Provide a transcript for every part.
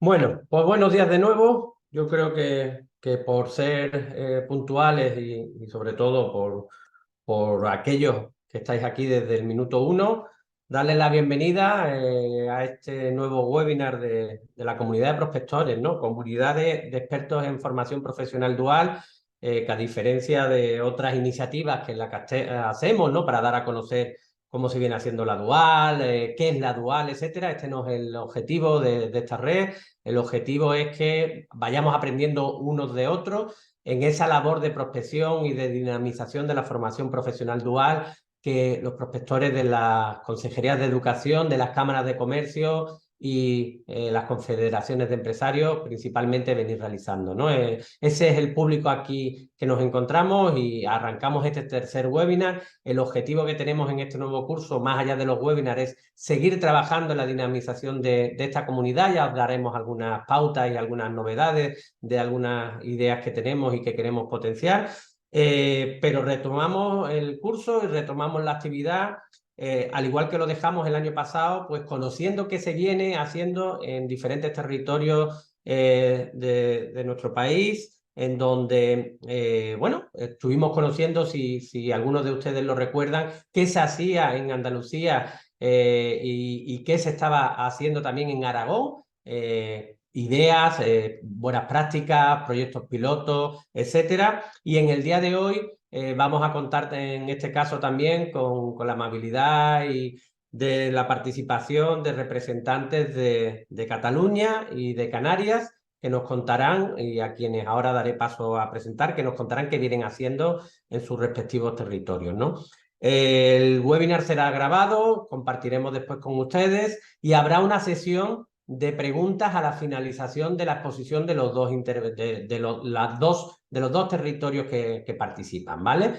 Bueno, pues buenos días de nuevo. Yo creo que por ser puntuales y sobre todo por aquellos que estáis aquí desde el minuto uno, darles la bienvenida a este nuevo webinar de la comunidad de prospectores, ¿no? Comunidad de expertos en formación profesional dual, que a diferencia de otras iniciativas que en la que hacemos, ¿no? Para dar a conocer cómo se viene haciendo la dual, qué es la dual, etcétera. Este no es el objetivo de esta red. El objetivo es que vayamos aprendiendo unos de otros en esa labor de prospección y de dinamización de la formación profesional dual que los prospectores de las consejerías de educación, de las cámaras de comercio y las confederaciones de empresarios principalmente venir realizando, ¿no? Ese es el público aquí que nos encontramos y arrancamos este tercer webinar. El objetivo que tenemos en este nuevo curso, más allá de los webinars, es seguir trabajando en la dinamización de esta comunidad. Ya os daremos algunas pautas y algunas novedades de algunas ideas que tenemos y que queremos potenciar. Pero retomamos el curso y retomamos la actividad, al igual que lo dejamos el año pasado, pues conociendo qué se viene haciendo en diferentes territorios de nuestro país, en donde, bueno, estuvimos conociendo, si algunos de ustedes lo recuerdan, qué se hacía en Andalucía y qué se estaba haciendo también en Aragón. Ideas, buenas prácticas, proyectos pilotos, etcétera. Y en el día de hoy vamos a contar en este caso también con la amabilidad y de la participación de representantes de Cataluña y de Canarias que nos contarán, y a quienes ahora daré paso a presentar, que nos contarán qué vienen haciendo en sus respectivos territorios, ¿no? El webinar será grabado, compartiremos después con ustedes y habrá una sesión de preguntas a la finalización de la exposición de los dos, de los dos territorios que participan, ¿vale?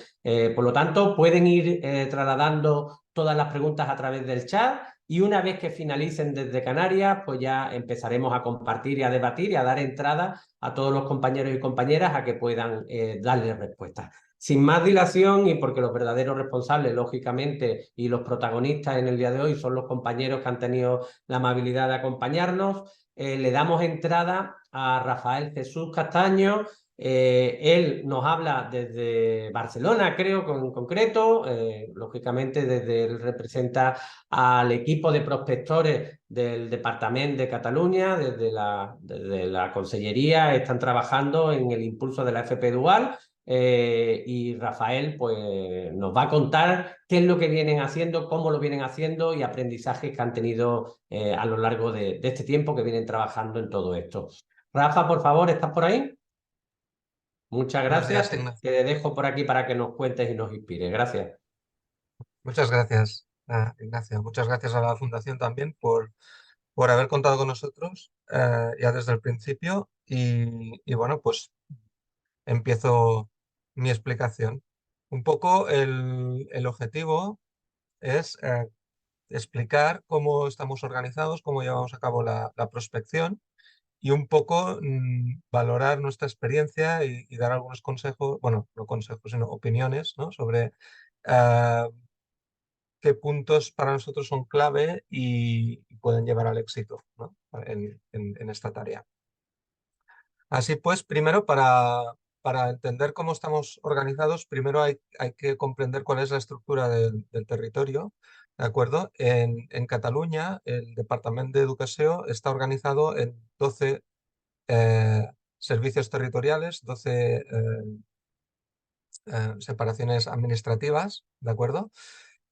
Por lo tanto, pueden ir trasladando todas las preguntas a través del chat y una vez que finalicen desde Canarias, pues ya empezaremos a compartir y a debatir y a dar entrada a todos los compañeros y compañeras a que puedan darle respuestas. Sin más dilación y porque los verdaderos responsables, lógicamente, y los protagonistas en el día de hoy son los compañeros que han tenido la amabilidad de acompañarnos, le damos entrada a Rafael Jesús Castaño. Él nos habla desde Barcelona, creo, en concreto. Lógicamente, desde él representa al equipo de prospectores del Departamento de Cataluña, desde la Consellería, están trabajando en el impulso de la FP Dual. Y Rafael pues, nos va a contar qué es lo que vienen haciendo, cómo lo vienen haciendo y aprendizajes que han tenido a lo largo de este tiempo que vienen trabajando en todo esto. Rafa, por favor, ¿estás por ahí? Muchas Buenos gracias. días, Te Ignacio. dejo por aquí para que nos cuentes y nos inspires. Gracias. Muchas gracias, Ignacio. Muchas gracias a la Fundación también por haber contado con nosotros ya desde el principio. Y bueno, pues empiezo mi explicación. Un poco el objetivo es explicar cómo estamos organizados, cómo llevamos a cabo la prospección y un poco valorar nuestra experiencia y dar algunos consejos, bueno, no consejos, sino opiniones, ¿no? Sobre eh, qué puntos para nosotros son clave y pueden llevar al éxito, ¿no? En esta tarea. Así pues, primero, para entender cómo estamos organizados, primero hay que comprender cuál es la estructura del territorio, ¿de acuerdo? En Cataluña, el Departamento de Educación está organizado en 12 eh, servicios territoriales, 12 separaciones administrativas, ¿de acuerdo?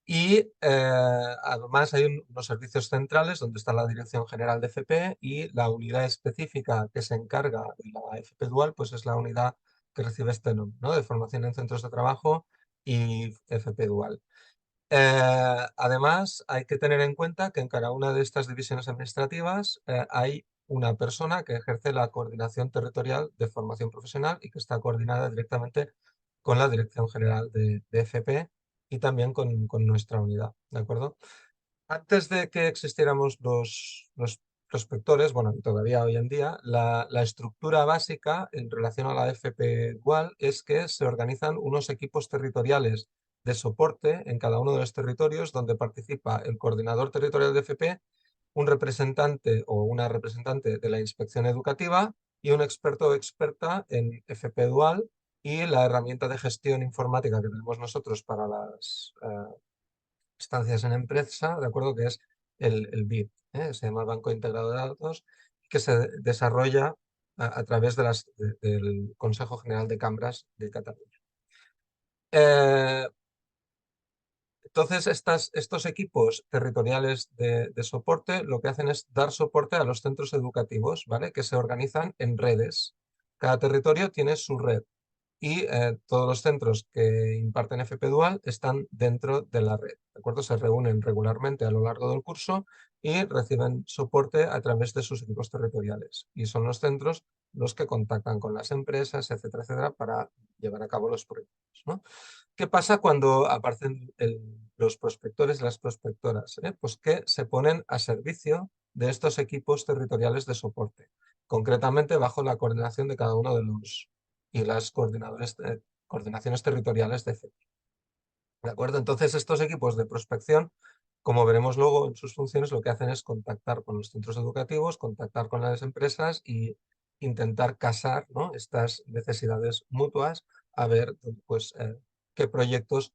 Y además hay unos servicios centrales donde está la Dirección General de FP y la unidad específica que se encarga de la FP Dual, pues es la unidad que recibe este nombre, ¿no? De formación en centros de trabajo y FP Dual. Además, hay que tener en cuenta que en cada una de estas divisiones administrativas hay una persona que ejerce la coordinación territorial de formación profesional y que está coordinada directamente con la Dirección General de FP y también con nuestra unidad, ¿de acuerdo? Antes de que existiéramos los prospectores, bueno, y todavía hoy en día, la estructura básica en relación a la FP Dual es que se organizan unos equipos territoriales de soporte en cada uno de los territorios donde participa el coordinador territorial de FP un representante o una representante de la inspección educativa y un experto o experta en FP Dual y la herramienta de gestión informática que tenemos nosotros para las estancias en empresa, ¿de acuerdo? Que es el BID, ¿eh? Se llama el Banco Integrado de Datos, que se desarrolla a través del Consejo General de Cambras de Cataluña. Entonces, estos equipos territoriales de soporte lo que hacen es dar soporte a los centros educativos, ¿vale? Que se organizan en redes. Cada territorio tiene su red y todos los centros que imparten FP Dual están dentro de la red, ¿de acuerdo? Se reúnen regularmente a lo largo del curso y reciben soporte a través de sus equipos territoriales. Y son los centros los que contactan con las empresas, etcétera, para llevar a cabo los proyectos, ¿no? ¿Qué pasa cuando aparecen los prospectores y las prospectoras? Pues que se ponen a servicio de estos equipos territoriales de soporte, concretamente bajo la coordinación de cada uno de los y las coordinaciones territoriales de FP. ¿De acuerdo? Entonces, estos equipos de prospección, como veremos luego en sus funciones, lo que hacen es contactar con los centros educativos, contactar con las empresas y intentar casar, ¿no?, estas necesidades mutuas a ver pues, qué proyectos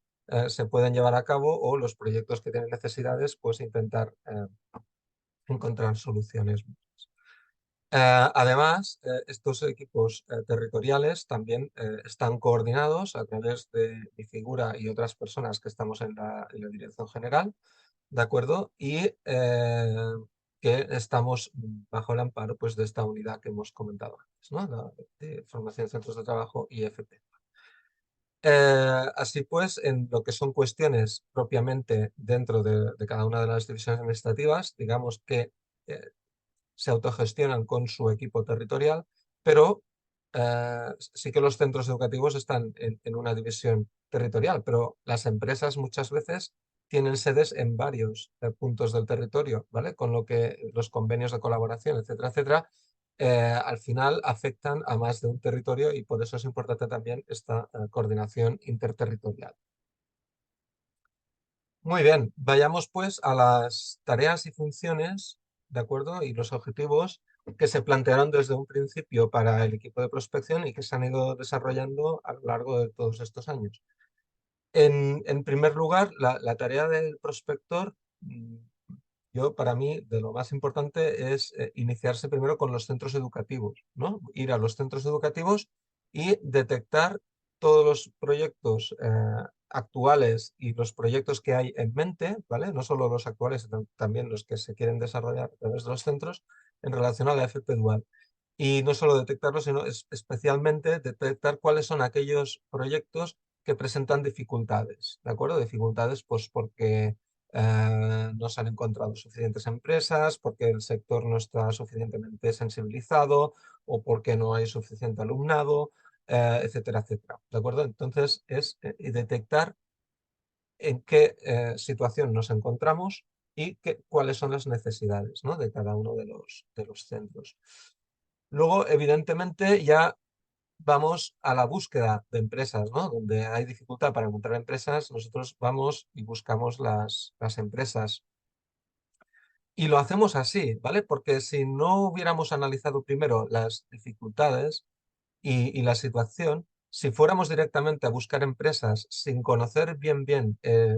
se pueden llevar a cabo o los proyectos que tienen necesidades, pues intentar encontrar soluciones. Además, estos equipos territoriales también están coordinados a través de mi figura y otras personas que estamos en la dirección general, ¿de acuerdo? Y que estamos bajo el amparo, pues, de esta unidad que hemos comentado antes, ¿no? De formación de centros de trabajo y FP. Así pues, en lo que son cuestiones propiamente dentro de cada una de las divisiones administrativas, digamos que se autogestionan con su equipo territorial, pero sí que los centros educativos están en una división territorial, pero las empresas muchas veces tienen sedes en varios puntos del territorio, ¿vale? Con lo que los convenios de colaboración, etcétera, etcétera, al final afectan a más de un territorio y por eso es importante también esta coordinación interterritorial. Muy bien, vayamos pues a las tareas y funciones, ¿de acuerdo? Y los objetivos que se plantearon desde un principio para el equipo de prospección y que se han ido desarrollando a lo largo de todos estos años. En primer lugar, la tarea del prospector, para mí, de lo más importante es iniciarse primero con los centros educativos, ¿no? Ir a los centros educativos y detectar todos los proyectos actuales y los proyectos que hay en mente, ¿vale? No solo los actuales, sino también los que se quieren desarrollar a través de los centros en relación a la FP Dual. Y no solo detectarlos, sino especialmente detectar cuáles son aquellos proyectos que presentan dificultades, ¿de acuerdo? Dificultades pues porque no se han encontrado suficientes empresas, porque el sector no está suficientemente sensibilizado o porque no hay suficiente alumnado, etcétera, etcétera. ¿De acuerdo? Entonces es detectar en qué situación nos encontramos y cuáles son las necesidades, ¿no?, de cada uno de los centros. Luego, evidentemente, ya vamos a la búsqueda de empresas, ¿no? Donde hay dificultad para encontrar empresas, nosotros vamos y buscamos las empresas. Y lo hacemos así, ¿vale? Porque si no hubiéramos analizado primero las dificultades y la situación, si fuéramos directamente a buscar empresas sin conocer bien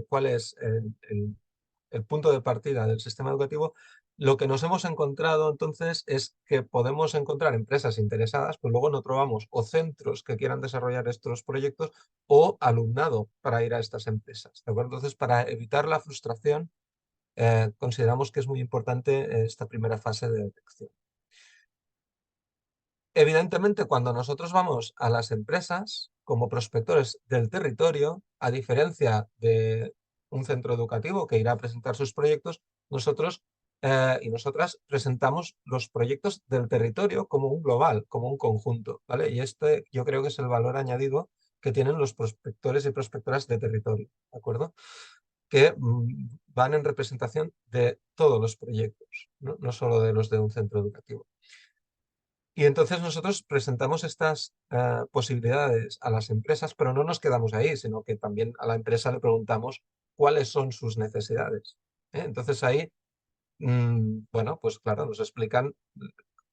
cuál es el punto de partida del sistema educativo, lo que nos hemos encontrado entonces es que podemos encontrar empresas interesadas, pues luego no trovamos o centros que quieran desarrollar estos proyectos o alumnado para ir a estas empresas, ¿de acuerdo? Entonces, para evitar la frustración, consideramos que es muy importante esta primera fase de detección. Evidentemente, cuando nosotros vamos a las empresas como prospectores del territorio, a diferencia de un centro educativo que irá a presentar sus proyectos, nosotros y nosotras presentamos los proyectos del territorio como un global, como un conjunto, ¿vale? Y este yo creo que es el valor añadido que tienen los prospectores y prospectoras de territorio, ¿de acuerdo? Que van en representación de todos los proyectos, no solo de los de un centro educativo. Y entonces nosotros presentamos estas posibilidades a las empresas, pero no nos quedamos ahí, sino que también a la empresa le preguntamos cuáles son sus necesidades. Entonces ahí bueno, pues claro, nos explican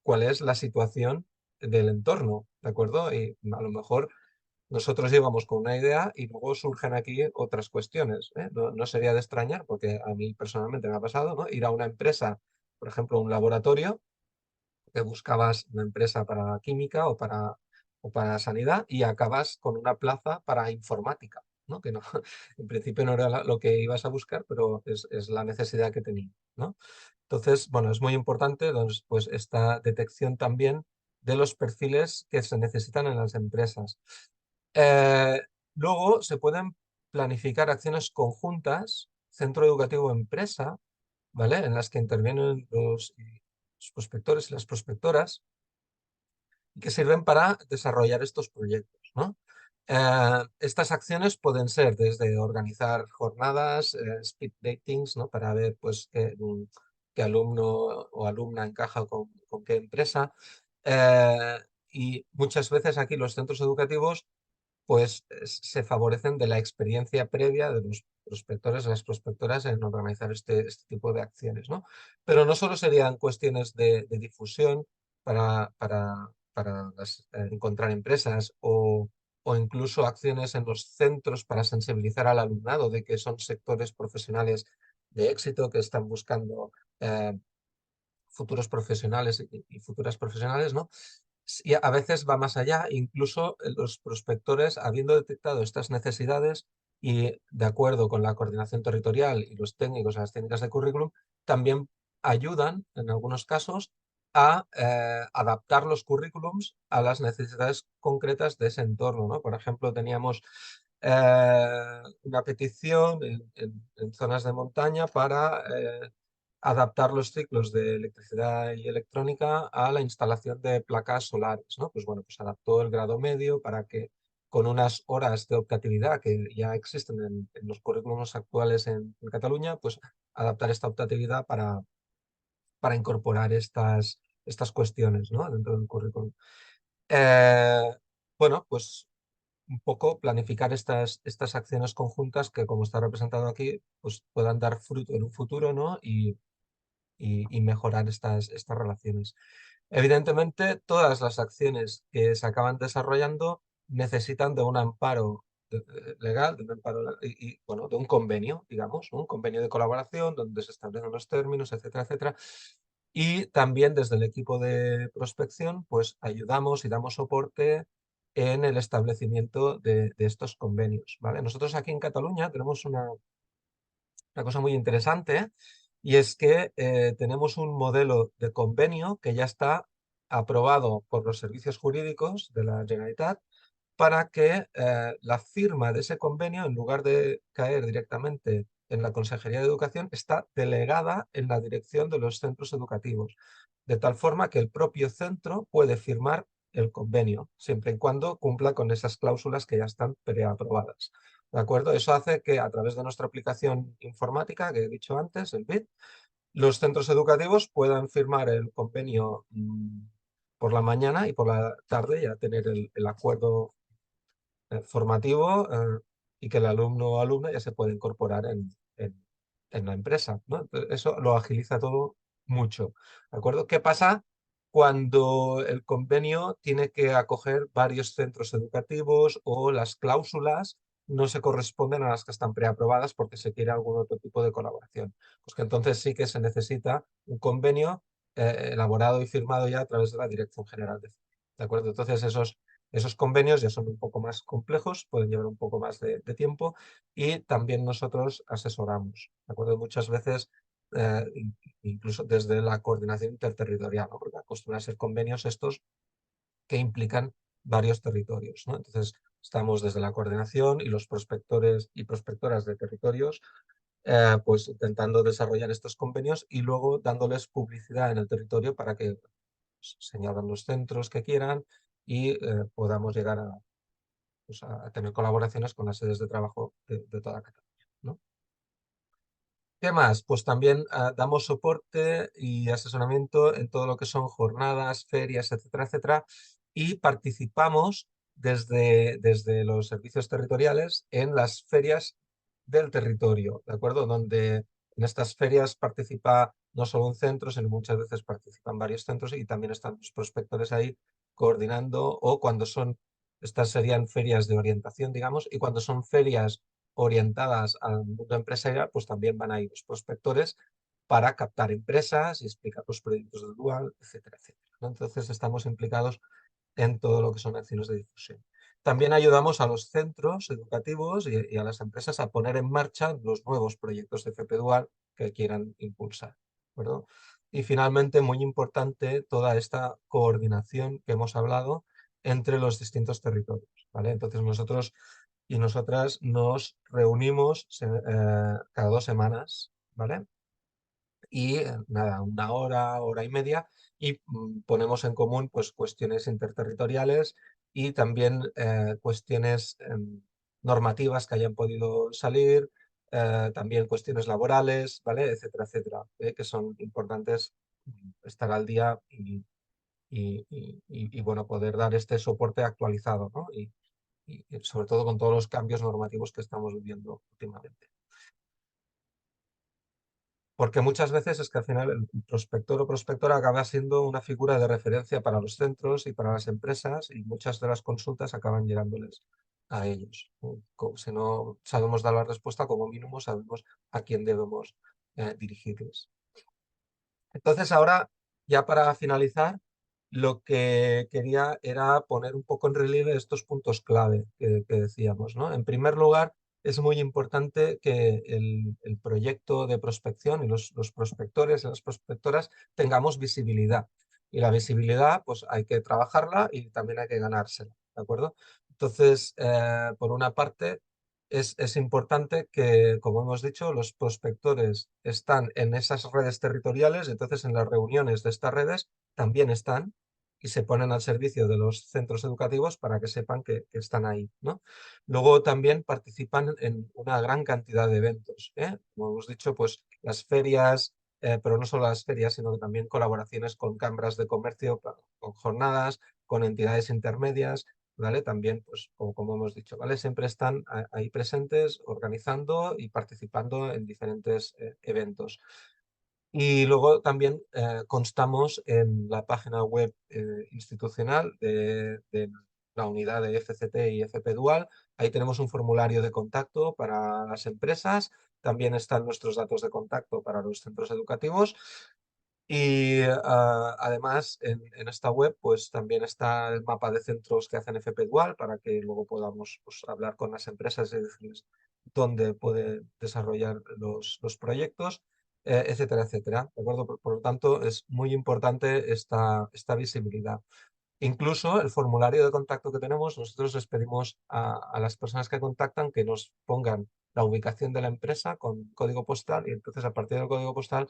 cuál es la situación del entorno, ¿de acuerdo? Y a lo mejor nosotros llegamos con una idea y luego surgen aquí otras cuestiones, ¿eh? No sería de extrañar, porque a mí personalmente me ha pasado, ¿no? Ir a una empresa, por ejemplo, un laboratorio, que buscabas una empresa para química o para sanidad y acabas con una plaza para informática, ¿no? Que no, en principio no era lo que ibas a buscar, pero es la necesidad que tenía, ¿no? Entonces, bueno, es muy importante entonces, pues, esta detección también de los perfiles que se necesitan en las empresas. Eh, Luego se pueden planificar acciones conjuntas, centro educativo-empresa, ¿vale? En las que intervienen los prospectores y las prospectoras, y que sirven para desarrollar estos proyectos, ¿no? Estas acciones pueden ser desde organizar jornadas, speed datings, ¿no? Para ver pues, qué alumno o alumna encaja con qué empresa. Y muchas veces aquí los centros educativos pues se favorecen de la experiencia previa de los prospectores y las prospectoras en organizar este tipo de acciones, ¿no? Pero no solo serían cuestiones de difusión para encontrar empresas o incluso acciones en los centros para sensibilizar al alumnado de que son sectores profesionales de éxito que están buscando futuros profesionales y futuras profesionales, ¿no? Y a veces va más allá, incluso los prospectores, habiendo detectado estas necesidades y de acuerdo con la coordinación territorial y los técnicos, las técnicas de currículum, también ayudan, en algunos casos, a adaptar los currículums a las necesidades concretas de ese entorno, ¿no? Por ejemplo, teníamos una petición en zonas de montaña para adaptar los ciclos de electricidad y electrónica a la instalación de placas solares, ¿no? Pues bueno, pues adaptó el grado medio para que con unas horas de optatividad que ya existen en los currículums actuales en Cataluña, pues adaptar esta optatividad para incorporar estas cuestiones, ¿no? Dentro del currículum. Eh, bueno, pues un poco planificar estas acciones conjuntas que, como está representado aquí, pues puedan dar fruto en un futuro, ¿no? Y mejorar estas relaciones. Evidentemente, todas las acciones que se acaban desarrollando necesitan de un amparo legal, de un amparo bueno, de un convenio, digamos, ¿no? Un convenio de colaboración donde se establecen los términos, etcétera, etcétera. Y también desde el equipo de prospección, pues ayudamos y damos soporte en el establecimiento de estos convenios, ¿vale? Nosotros aquí en Cataluña tenemos una cosa muy interesante, y es que tenemos un modelo de convenio que ya está aprobado por los servicios jurídicos de la Generalitat para que la firma de ese convenio, en lugar de caer directamente en la Consejería de Educación, está delegada en la dirección de los centros educativos, de tal forma que el propio centro puede firmar el convenio, siempre y cuando cumpla con esas cláusulas que ya están preaprobadas. ¿De acuerdo? Eso hace que a través de nuestra aplicación informática, que he dicho antes, el BIT, los centros educativos puedan firmar el convenio por la mañana y por la tarde ya tener el acuerdo formativo y que el alumno o alumna ya se puede incorporar en la empresa, ¿no? Entonces, eso lo agiliza todo mucho. ¿De acuerdo? ¿Qué pasa cuando el convenio tiene que acoger varios centros educativos o las cláusulas no se corresponden a las que están preaprobadas porque se quiere algún otro tipo de colaboración? Pues que entonces sí que se necesita un convenio elaborado y firmado ya a través de la Dirección General ¿de acuerdo? Entonces esos convenios ya son un poco más complejos, pueden llevar un poco más de tiempo y también nosotros asesoramos, ¿de acuerdo? Muchas veces, incluso desde la coordinación interterritorial, ¿no? Porque acostumbran a ser convenios estos que implican varios territorios, ¿no? Entonces, estamos desde la coordinación y los prospectores y prospectoras de territorios, pues intentando desarrollar estos convenios y luego dándoles publicidad en el territorio para que señalan los centros que quieran y podamos llegar pues, a tener colaboraciones con las sedes de trabajo de toda Cataluña, ¿no? ¿Qué más? Pues también damos soporte y asesoramiento en todo lo que son jornadas, ferias, etcétera, etcétera, y participamos desde los servicios territoriales en las ferias del territorio, ¿de acuerdo? Donde En estas ferias participa no solo un centro, sino muchas veces participan varios centros y también están los prospectores ahí coordinando, o cuando son, estas serían ferias de orientación, digamos, y cuando son ferias orientadas al mundo empresarial, pues también van ahí los prospectores para captar empresas y explicar los proyectos del Dual, etcétera, etcétera, ¿no? Entonces estamos implicados en todo lo que son acciones de difusión. También ayudamos a los centros educativos y a las empresas a poner en marcha los nuevos proyectos de FP Dual que quieran impulsar, ¿de acuerdo? Y finalmente, muy importante, toda esta coordinación que hemos hablado entre los distintos territorios, ¿vale? Entonces nosotros y nosotras nos reunimos cada 2 semanas, ¿vale? Y nada, una hora, hora y media, y ponemos en común pues cuestiones interterritoriales y también cuestiones normativas que hayan podido salir, también cuestiones laborales, ¿vale? Etcétera, etcétera, que son importantes estar al día y, bueno, poder dar este soporte actualizado, ¿no? Y sobre todo con todos los cambios normativos que estamos viviendo últimamente. Porque muchas veces es que al final el prospector o prospectora acaba siendo una figura de referencia para los centros y para las empresas, y muchas de las consultas acaban llegándoles a ellos, ¿no? Si no sabemos dar la respuesta, como mínimo sabemos a quién debemos dirigirles. Entonces ahora, ya para finalizar, lo que quería era poner un poco en relieve estos puntos clave que decíamos, ¿no? En primer lugar, es muy importante que el proyecto de prospección y los prospectores y las prospectoras tengamos visibilidad. Y la visibilidad, pues hay que trabajarla y también hay que ganársela, ¿de acuerdo? Entonces, por una parte, es importante que, como hemos dicho, los prospectores están en esas redes territoriales, entonces en las reuniones de estas redes también están y se ponen al servicio de los centros educativos para que sepan que están ahí, ¿no? Luego también participan en una gran cantidad de eventos, ¿eh? Como hemos dicho, pues las ferias, pero no solo las ferias, sino que también colaboraciones con cámaras de comercio, con jornadas, con entidades intermedias, ¿vale? También, pues, como hemos dicho, ¿vale? Siempre están ahí presentes, organizando y participando en diferentes eventos. Y luego también constamos en la página web institucional de la unidad de FCT y FP Dual. Ahí tenemos un formulario de contacto para las empresas. También están nuestros datos de contacto para los centros educativos. Y además en esta web pues también está el mapa de centros que hacen FP Dual para que luego podamos, pues, hablar con las empresas y decirles dónde puede desarrollar los proyectos, etcétera, etcétera. ¿De acuerdo? Por lo tanto, es muy importante esta visibilidad. Incluso el formulario de contacto que tenemos, nosotros les pedimos a las personas que contactan que nos pongan la ubicación de la empresa con código postal, y entonces a partir del código postal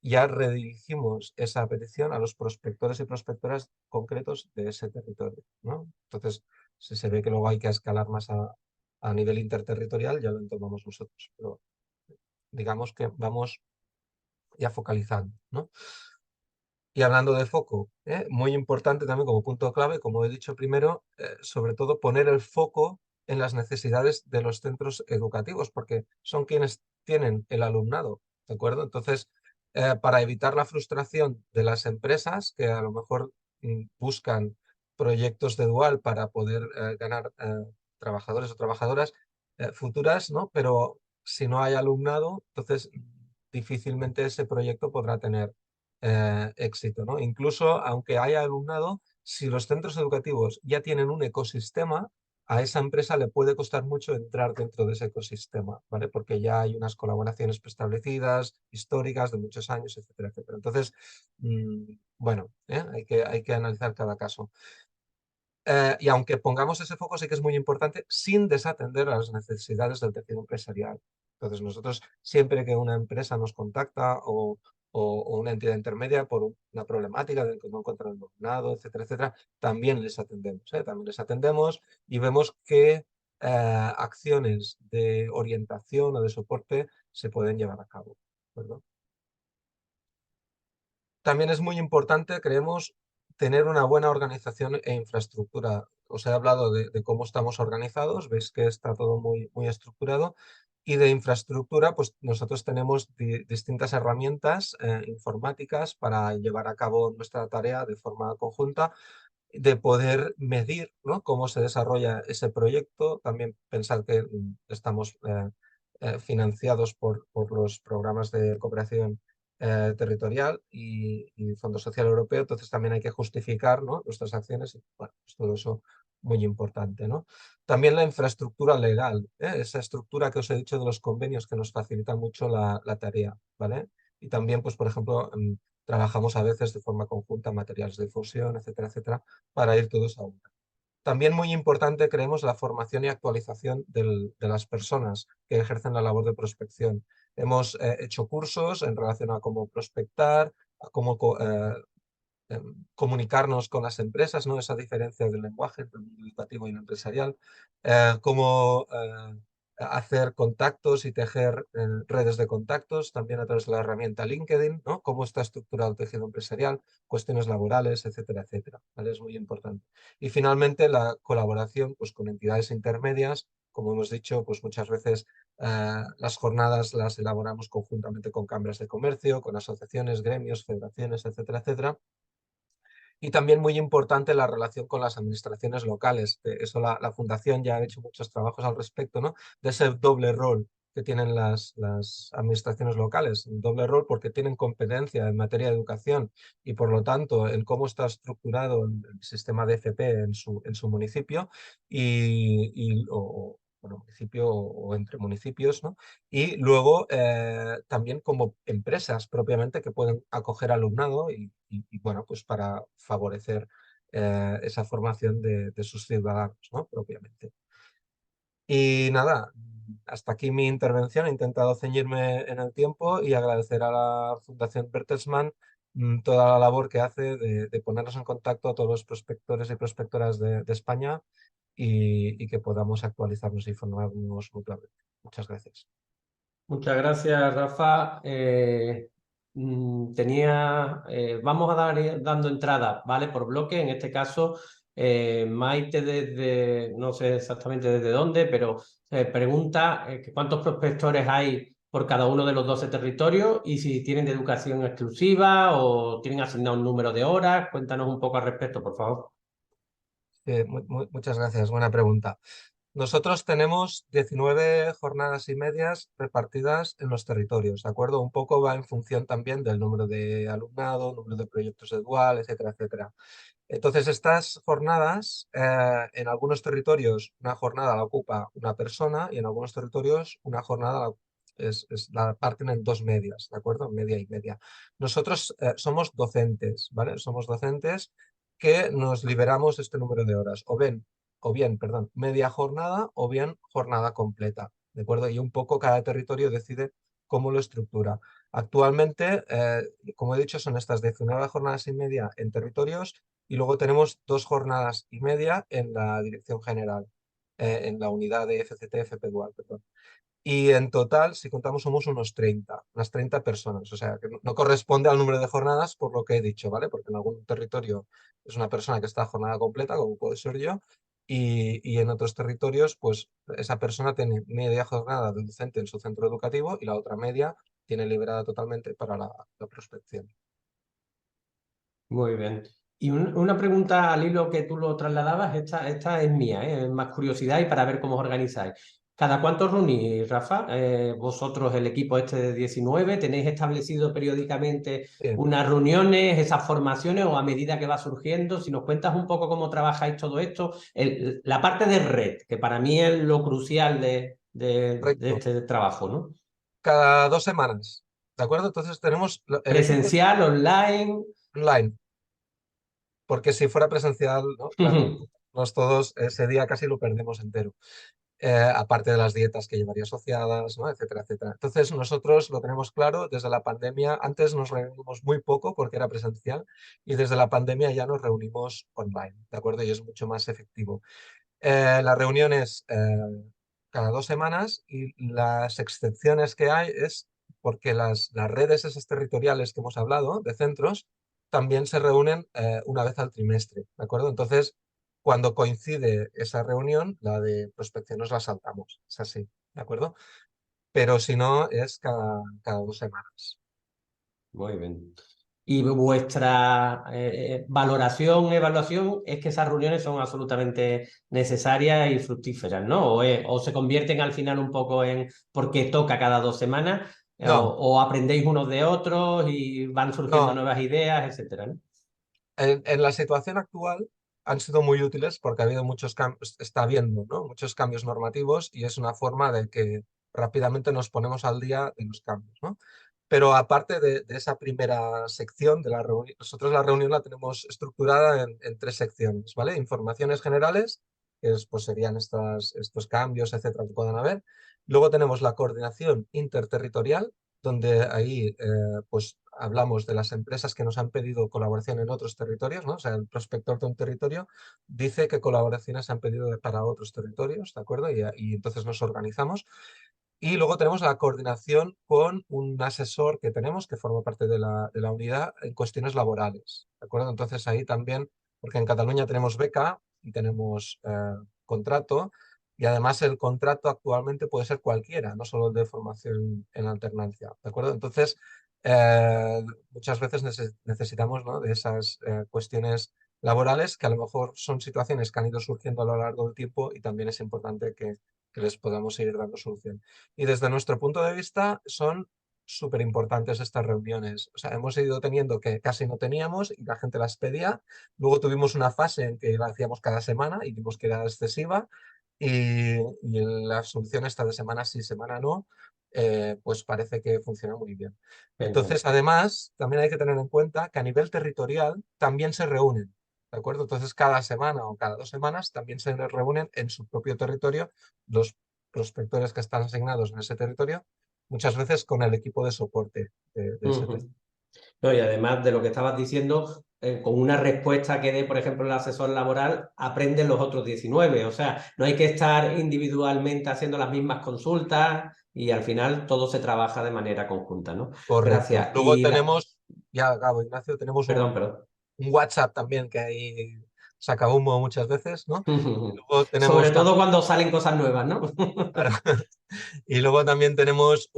ya redirigimos esa petición a los prospectores y prospectoras concretos de ese territorio, ¿no? Entonces, si se ve que luego hay que escalar más a nivel interterritorial, ya lo tomamos nosotros. Pero digamos que vamos ya focalizando, ¿no? Y hablando de foco, muy importante también como punto clave, como he dicho primero, sobre todo poner el foco en las necesidades de los centros educativos, porque son quienes tienen el alumnado, ¿de acuerdo? Entonces, para evitar la frustración de las empresas que a lo mejor buscan proyectos de dual para poder ganar trabajadores o trabajadoras futuras, ¿no? Pero si no hay alumnado, entonces difícilmente ese proyecto podrá tener éxito, ¿no? Incluso aunque haya alumnado, si los centros educativos ya tienen un ecosistema, a esa empresa le puede costar mucho entrar dentro de ese ecosistema, ¿vale? Porque ya hay unas colaboraciones preestablecidas, históricas, de muchos años, etcétera, etcétera. Entonces, bueno, hay que analizar cada caso. Y aunque pongamos ese foco, sí que es muy importante sin desatender a las necesidades del tejido empresarial. Entonces, nosotros siempre que una empresa nos contacta o una entidad intermedia por una problemática de que no encuentran el alumnado, etcétera, etcétera, también les atendemos, ¿eh? También les atendemos y vemos qué acciones de orientación o de soporte se pueden llevar a cabo, ¿verdad? También es muy importante, creemos, tener una buena organización e infraestructura. Os he hablado de cómo estamos organizados, veis que está todo muy, muy estructurado, Y de infraestructura, pues nosotros tenemos distintas herramientas informáticas para llevar a cabo nuestra tarea de forma conjunta, de poder medir, ¿no?, cómo se desarrolla ese proyecto. También pensar que estamos financiados por los programas de cooperación territorial y Fondo Social Europeo, entonces también hay que justificar, ¿no?, nuestras acciones y bueno, pues todo eso muy importante, ¿no? También la infraestructura legal, esa estructura que os he dicho de los convenios que nos facilita mucho la tarea, ¿vale? Y también, pues, por ejemplo, trabajamos a veces de forma conjunta materiales de difusión, etcétera, etcétera, para ir todos a una. También muy importante, creemos, la formación y actualización de las personas que ejercen la labor de prospección. Hemos hecho cursos en relación a cómo prospectar, a cómo comunicarnos con las empresas, ¿no? Esa diferencia del lenguaje entre el mundo educativo y el empresarial, cómo hacer contactos y tejer redes de contactos, también a través de la herramienta LinkedIn, ¿no? Cómo está estructurado el tejido empresarial, cuestiones laborales, etcétera, etcétera, ¿vale? Es muy importante. Y finalmente la colaboración, pues, con entidades intermedias, como hemos dicho, pues muchas veces las jornadas las elaboramos conjuntamente con cámaras de comercio, con asociaciones, gremios, federaciones, etcétera, etcétera. Y también muy importante la relación con las administraciones locales. Eso la Fundación ya ha hecho muchos trabajos al respecto, ¿no? De ese doble rol que tienen las administraciones locales. Un doble rol porque tienen competencia en materia de educación y por lo tanto en cómo está estructurado el sistema de FP en su municipio bueno, municipio o entre municipios, ¿no? Y luego también como empresas propiamente que pueden acoger alumnado y, bueno, pues para favorecer esa formación de sus ciudadanos, ¿no?, propiamente. Y nada, hasta aquí mi intervención. He intentado ceñirme en el tiempo y agradecer a la Fundación Bertelsmann toda la labor que hace de ponernos en contacto a todos los prospectores y prospectoras de España y que podamos actualizarnos y formarnos mutuamente. Muchas gracias. Muchas gracias, Rafa. Vamos a dar dando entrada, ¿vale? Por bloque. En este caso, Maite desde, no sé exactamente desde dónde, pero pregunta que cuántos prospectores hay por cada uno de los 12 territorios y si tienen de educación exclusiva o tienen asignado un número de horas. Cuéntanos un poco al respecto, por favor. Muchas gracias, buena pregunta. Nosotros tenemos 19 jornadas y medias repartidas en los territorios, ¿de acuerdo? Un poco va en función también del número de alumnado, número de proyectos de Dual, etcétera, etcétera. Entonces, estas jornadas, en algunos territorios una jornada la ocupa una persona y en algunos territorios una jornada la parten en dos medias, ¿de acuerdo? Media y media. Nosotros somos docentes, ¿vale? Somos docentes que nos liberamos este número de horas, o bien, perdón, media jornada o bien jornada completa, ¿de acuerdo? Y un poco cada territorio decide cómo lo estructura. Actualmente, como he dicho, son estas 19 jornadas y media en territorios y luego tenemos 2 jornadas y media en la dirección general, en la unidad de FCT, FP Dual, perdón. Y en total, si contamos, somos unas 30 personas. O sea, que no corresponde al número de jornadas por lo que he dicho, ¿vale? Porque en algún territorio es una persona que está a jornada completa, como puede ser yo, y en otros territorios, pues esa persona tiene media jornada de docente en su centro educativo y la otra media tiene liberada totalmente para la prospección. Muy bien. Y una pregunta al hilo que tú lo trasladabas, esta es mía, es más curiosidad y para ver cómo os organizáis. ¿Cada cuánto os reunís, Rafa? Vosotros, el equipo este de 19, ¿tenéis establecido periódicamente Bien, unas reuniones, esas formaciones o a medida que va surgiendo? Si nos cuentas un poco cómo trabajáis todo esto, la parte de red, que para mí es lo crucial de correcto. este trabajo, ¿no? Cada 2 semanas, ¿de acuerdo? Entonces tenemos el equipo Presencial, online. online, porque si fuera presencial, ¿no? Claro, nos todos ese día casi lo perdemos entero. Aparte de las dietas que llevaría asociadas, ¿no?, etcétera, etcétera. Entonces nosotros lo tenemos claro desde la pandemia. Antes nos reunimos muy poco porque era presencial y desde la pandemia ya nos reunimos online, ¿de acuerdo? Y es mucho más efectivo. Las reuniones cada 2 semanas y las excepciones que hay es porque las redes esas territoriales que hemos hablado de centros también se reúnen una vez al trimestre, ¿de acuerdo? Entonces, cuando coincide esa reunión, la de prospección nos la saltamos, es así, ¿de acuerdo? pero si no es cada 2 semanas. Muy bien. Y vuestra valoración, evaluación, es que esas reuniones son absolutamente necesarias y fructíferas, ¿no? O se convierten al final un poco en porque toca cada 2 semanas, No, o aprendéis unos de otros y van surgiendo no. nuevas ideas, etcétera, ¿no? En la situación actual han sido muy útiles porque ha habido muchos cambios, está habiendo, ¿no? Muchos cambios normativos y es una forma de que rápidamente nos ponemos al día de los cambios, ¿no? Pero aparte de esa primera sección de la reunión, nosotros la reunión la tenemos estructurada en 3 secciones, ¿vale? Informaciones generales, que pues serían estos cambios, etcétera, que puedan haber. Luego tenemos la coordinación interterritorial, donde ahí pues hablamos de las empresas que nos han pedido colaboración en otros territorios, ¿no? O sea, el prospector de un territorio dice qué colaboraciones han pedido para otros territorios, ¿de acuerdo? Y entonces nos organizamos. Y luego tenemos la coordinación con un asesor que tenemos, que forma parte de la unidad en cuestiones laborales, ¿de acuerdo? Entonces ahí también, porque en Cataluña tenemos beca y tenemos contrato, y además el contrato actualmente puede ser cualquiera, no solo el de formación en alternancia, ¿de acuerdo? Entonces, eh, muchas veces necesitamos, ¿no?, de esas cuestiones laborales que a lo mejor son situaciones que han ido surgiendo a lo largo del tiempo y también es importante que les podamos seguir dando solución. Y desde nuestro punto de vista son súper importantes estas reuniones. O sea, hemos ido teniendo que casi no teníamos y la gente las pedía. Luego tuvimos una fase en que la hacíamos cada semana y vimos que era excesiva. Y la solución esta de semana sí, semana no, pues parece que funciona muy bien. Genial. Entonces, además, también hay que tener en cuenta que a nivel territorial también se reúnen. ¿De acuerdo? Entonces, cada semana o cada 2 semanas también se reúnen en su propio territorio los prospectores que están asignados en ese territorio, muchas veces con el equipo de soporte de ese Ujú. territorio. No, y además de lo que estabas diciendo, con una respuesta que dé, por ejemplo, el asesor laboral, aprenden los otros 19. O sea, no hay que estar individualmente haciendo las mismas consultas y al final todo se trabaja de manera conjunta, ¿no? Correcto. Gracias. Luego tenemos, ya acabo, Ignacio, tenemos Perdón, perdón. un WhatsApp también que ahí saca humo muchas veces, ¿no? Y luego Sobre tenemos todo también, cuando salen cosas nuevas, ¿no? claro, y luego también tenemos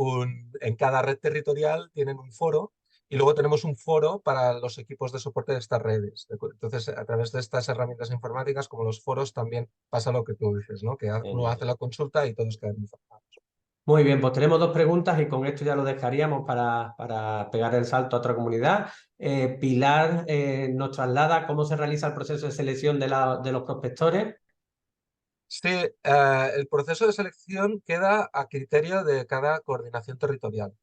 en cada red territorial tienen un foro y luego tenemos un foro para los equipos de soporte de estas redes. ¿De acuerdo? Entonces, a través de estas herramientas informáticas, como los foros, también pasa lo que tú dices, ¿no? Que uno Genial. hace la consulta y todos quedan informados. Muy bien, pues tenemos dos preguntas y con esto ya lo dejaríamos para pegar el salto a otra comunidad. Pilar nos traslada cómo se realiza el proceso de selección de los prospectores. Sí, el proceso de selección queda a criterio de cada coordinación territorial.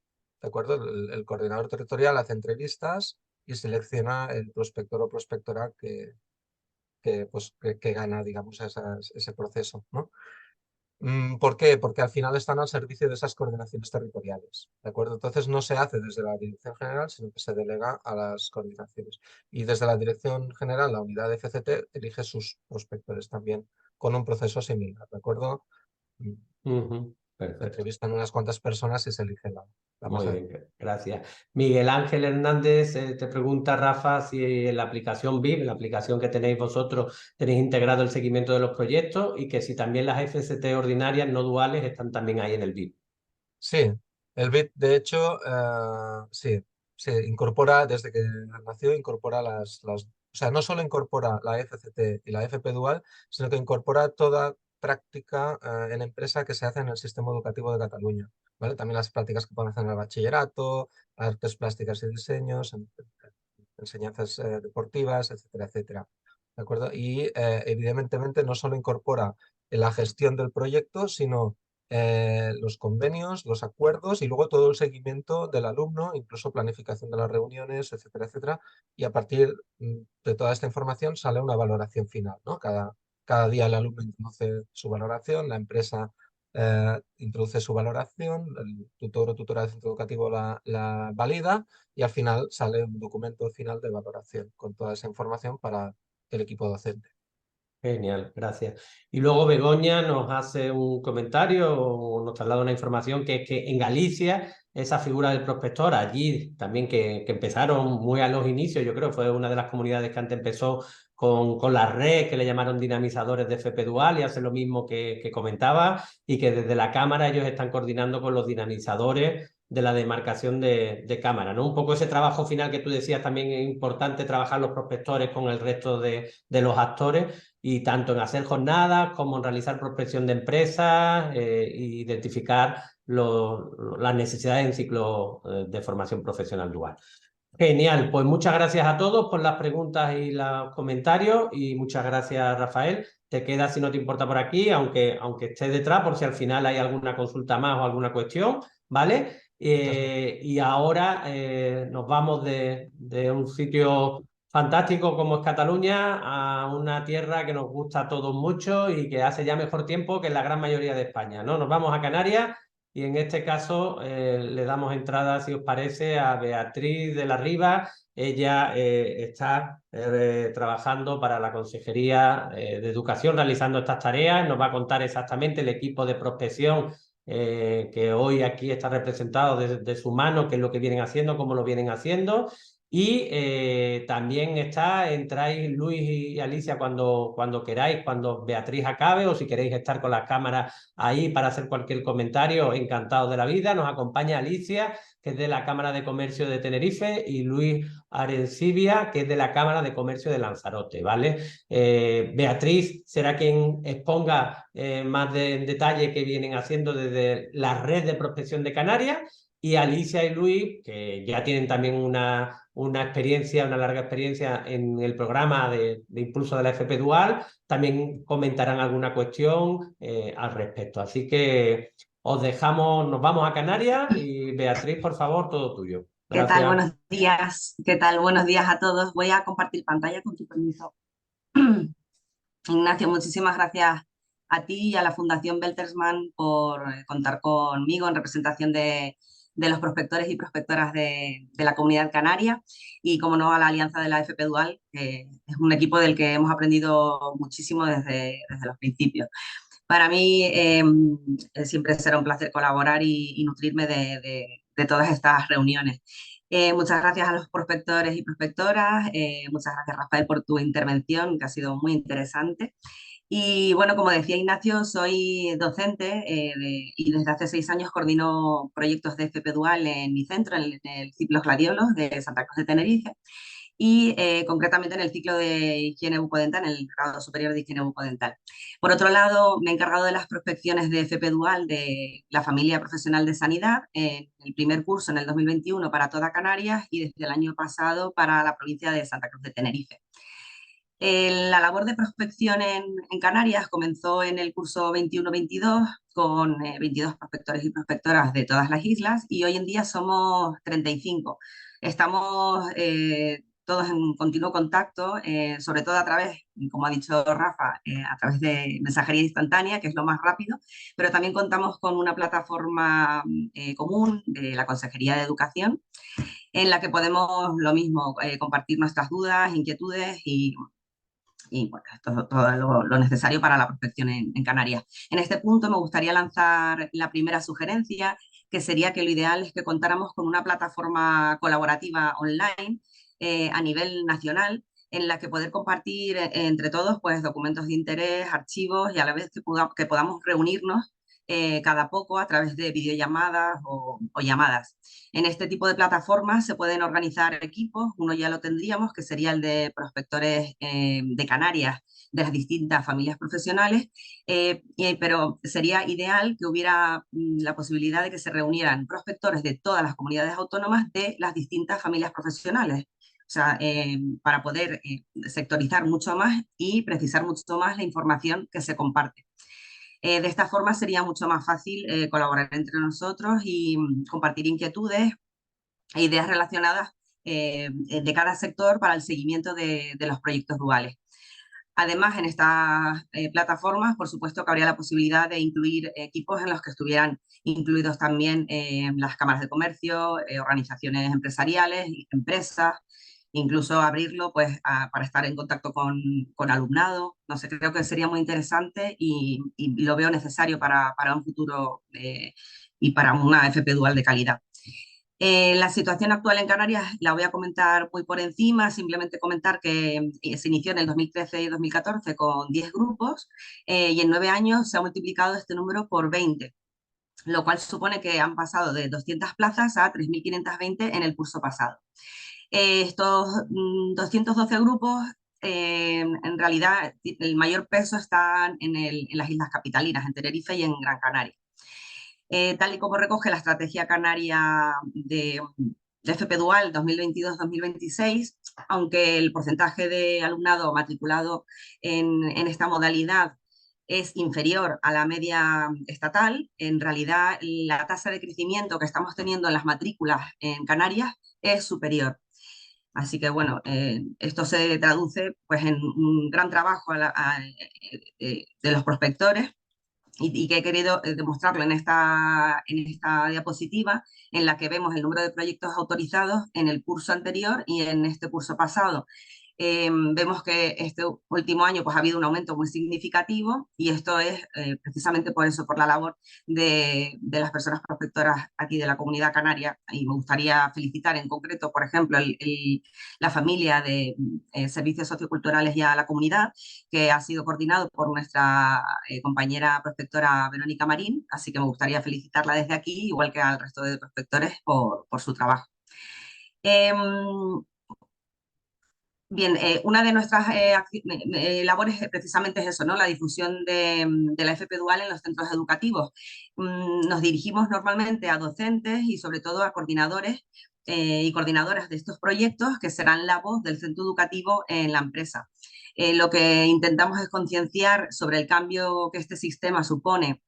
¿De acuerdo? El coordinador territorial hace entrevistas y selecciona el prospector o prospectora que gana, digamos, ese proceso, ¿no? ¿Por qué? Porque al final están al servicio de esas coordinaciones territoriales, ¿de acuerdo? Entonces no se hace desde la dirección general, sino que se delega a las coordinaciones. Y desde la dirección general, la unidad de FCT elige sus prospectores también con un proceso similar, ¿de acuerdo? Mm, Ujú, Se perfecto. entrevistan unas cuantas personas y se elige la más Muy adecuada. bien, gracias. Miguel Ángel Hernández te pregunta, Rafa, si en la aplicación VIP, en la aplicación que tenéis vosotros, tenéis integrado el seguimiento de los proyectos y que si también las FST ordinarias no duales están también ahí en el VIP. Sí, el BIT, de hecho, sí, se incorpora, desde que nació, incorpora o sea, no solo incorpora la FCT y la FP Dual, sino que incorpora toda práctica en empresa que se hace en el sistema educativo de Cataluña, ¿vale? También las prácticas que pueden hacer en el bachillerato, artes plásticas y diseños, enseñanzas deportivas, etcétera, etcétera. ¿De acuerdo? Y evidentemente no solo incorpora la gestión del proyecto, sino los convenios, los acuerdos y luego todo el seguimiento del alumno, incluso planificación de las reuniones, etcétera, etcétera. Y a partir de toda esta información sale una valoración final, ¿no? Cada día el alumno introduce su valoración, la empresa introduce su valoración, el tutor o tutora del centro educativo la valida y al final sale un documento final de valoración con toda esa información para el equipo docente. Genial, gracias. Y luego Begoña nos hace un comentario o nos traslada una información que es que en Galicia esa figura del prospector, allí también que empezaron muy a los inicios, yo creo, fue una de las comunidades que antes empezó con la red, que le llamaron dinamizadores de FP Dual y hace lo mismo que comentaba, y que desde la Cámara ellos están coordinando con los dinamizadores de la demarcación de cámara, ¿no? Un poco ese trabajo final que tú decías también es importante trabajar los prospectores con el resto de los actores y tanto en hacer jornadas como en realizar prospección de empresas e identificar las necesidades en ciclo de formación profesional dual. Genial, pues muchas gracias a todos por las preguntas y los comentarios y muchas gracias, Rafael. Te quedas, si no te importa, por aquí, aunque estés detrás, por si al final hay alguna consulta más o alguna cuestión, ¿vale? Muchas gracias. Y ahora nos vamos de un sitio fantástico como es Cataluña a una tierra que nos gusta a todos mucho y que hace ya mejor tiempo que en la gran mayoría de España, ¿no? Nos vamos a Canarias y en este caso le damos entrada, si os parece, a Beatriz de la Riva. Ella está trabajando para la Consejería de Educación realizando estas tareas. Nos va a contar exactamente el equipo de prospección que hoy aquí está representado de su mano, qué es lo que vienen haciendo, cómo lo vienen haciendo. Y también entráis Luis y Alicia cuando queráis, cuando Beatriz acabe, o si queréis estar con las cámaras ahí para hacer cualquier comentario, encantado de la vida. Nos acompaña Alicia, que es de la Cámara de Comercio de Tenerife, y Luis Arencibia, que es de la Cámara de Comercio de Lanzarote, ¿vale? Beatriz será quien exponga más en detalle qué vienen haciendo desde la red de prospección de Canarias, y Alicia y Luis, que ya tienen también una experiencia, una larga experiencia en el programa de impulso de la FP Dual, también comentarán alguna cuestión al respecto. Así que os dejamos, nos vamos a Canarias y Beatriz, por favor, todo tuyo. ¿Qué tal? Gracias. Buenos días. ¿Qué tal? Buenos días a todos. Voy a compartir pantalla con tu permiso. Ignacio, muchísimas gracias a ti y a la Fundación Bertelsmann por contar conmigo en representación de los prospectores y prospectoras de la Comunidad Canaria y, como no, a la Alianza de la FP Dual, que es un equipo del que hemos aprendido muchísimo desde los principios. Para mí siempre será un placer colaborar y nutrirme de todas estas reuniones. Muchas gracias a los prospectores y prospectoras, muchas gracias, Rafael, por tu intervención, que ha sido muy interesante. Y bueno, como decía Ignacio, soy docente y desde hace 6 años coordino proyectos de FP Dual en mi centro, en el ciclo Gladiolos de Santa Cruz de Tenerife, y concretamente en el ciclo de higiene bucodental, en el grado superior de higiene bucodental. Por otro lado, me he encargado de las prospecciones de FP Dual de la familia profesional de sanidad, en el primer curso en el 2021 para toda Canarias y desde el año pasado para la provincia de Santa Cruz de Tenerife. La labor de prospección en Canarias comenzó en el curso 21-22 con 22 prospectores y prospectoras de todas las islas, y hoy en día somos 35. Estamos todos en continuo contacto, sobre todo a través, como ha dicho Rafa, a través de mensajería instantánea, que es lo más rápido, pero también contamos con una plataforma común de la Consejería de Educación, en la que podemos lo mismo, compartir nuestras dudas, inquietudes y bueno, todo lo necesario para la prospección en Canarias. En este punto me gustaría lanzar la primera sugerencia, que sería que lo ideal es que contáramos con una plataforma colaborativa online a nivel nacional, en la que poder compartir entre todos pues, documentos de interés, archivos, y a la vez que podamos reunirnos cada poco a través de videollamadas o llamadas. En este tipo de plataformas se pueden organizar equipos, uno ya lo tendríamos, que sería el de prospectores de Canarias, de las distintas familias profesionales, pero sería ideal que hubiera la posibilidad de que se reunieran prospectores de todas las comunidades autónomas de las distintas familias profesionales. O sea, para poder sectorizar mucho más y precisar mucho más la información que se comparte. De esta forma sería mucho más fácil colaborar entre nosotros y compartir inquietudes e ideas relacionadas de cada sector para el seguimiento de los proyectos duales. Además, en estas plataformas, por supuesto que habría la posibilidad de incluir equipos en los que estuvieran incluidos también las cámaras de comercio, organizaciones empresariales, empresas, incluso abrirlo pues, para estar en contacto con alumnado. No sé, creo que sería muy interesante y lo veo necesario para un futuro y para una FP dual de calidad. La situación actual en Canarias la voy a comentar muy por encima, simplemente comentar que se inició en el 2013 y 2014 con 10 grupos y en 9 años se ha multiplicado este número por 20, lo cual supone que han pasado de 200 plazas a 3.520 en el curso pasado. Estos 212 grupos, en realidad, el mayor peso está en las islas capitalinas, en Tenerife y en Gran Canaria. Tal y como recoge la Estrategia Canaria de FP Dual 2022-2026, aunque el porcentaje de alumnado matriculado en esta modalidad es inferior a la media estatal, en realidad la tasa de crecimiento que estamos teniendo en las matrículas en Canarias es superior. Así que bueno, esto se traduce pues, en un gran trabajo de los prospectores y que he querido demostrarlo en esta diapositiva, en la que vemos el número de proyectos autorizados en el curso anterior y en este curso pasado. Vemos que este último año pues, ha habido un aumento muy significativo y esto es precisamente por eso, por la labor de las personas prospectoras aquí de la Comunidad Canaria, y me gustaría felicitar en concreto, por ejemplo, la familia de Servicios Socioculturales y a la Comunidad, que ha sido coordinado por nuestra compañera prospectora Verónica Marín, así que me gustaría felicitarla desde aquí, igual que al resto de prospectores por su trabajo. Bien, una de nuestras labores precisamente es eso, ¿no? La difusión de la FP Dual en los centros educativos. Nos dirigimos normalmente a docentes y sobre todo a coordinadores y coordinadoras de estos proyectos que serán la voz del centro educativo en la empresa. Lo que intentamos es concienciar sobre el cambio que este sistema supone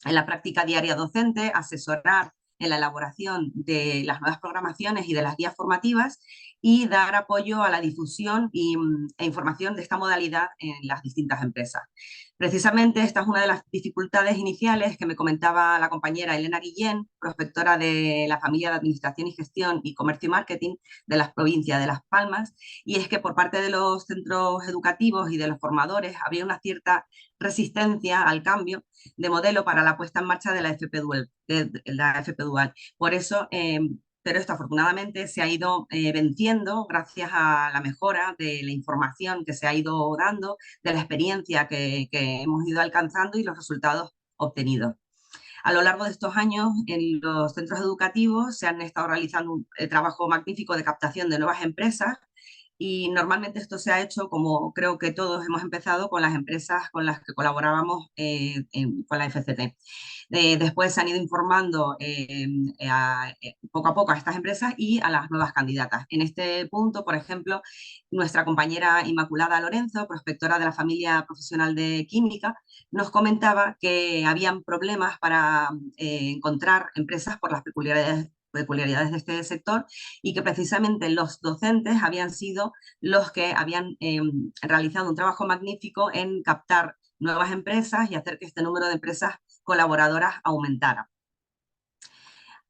en la práctica diaria docente, asesorar en la elaboración de las nuevas programaciones y de las guías formativas y dar apoyo a la difusión e información de esta modalidad en las distintas empresas. Precisamente esta es una de las dificultades iniciales que me comentaba la compañera Elena Guillén, prospectora de la familia de Administración y Gestión y Comercio y Marketing de la provincia de Las Palmas, y es que por parte de los centros educativos y de los formadores había una cierta resistencia al cambio de modelo para la puesta en marcha de la FP Dual. Por eso, pero esto afortunadamente se ha ido venciendo gracias a la mejora de la información que se ha ido dando, de la experiencia que hemos ido alcanzando y los resultados obtenidos. A lo largo de estos años, en los centros educativos se han estado realizando un trabajo magnífico de captación de nuevas empresas, y normalmente esto se ha hecho, como creo que todos hemos empezado, con las empresas con las que colaborábamos con la FCT. Después se han ido informando poco a poco a estas empresas y a las nuevas candidatas. En este punto, por ejemplo, nuestra compañera Inmaculada Lorenzo, prospectora de la familia profesional de química, nos comentaba que habían problemas para encontrar empresas por las peculiaridades de este sector, y que precisamente los docentes habían sido los que habían realizado un trabajo magnífico en captar nuevas empresas y hacer que este número de empresas colaboradoras aumentara.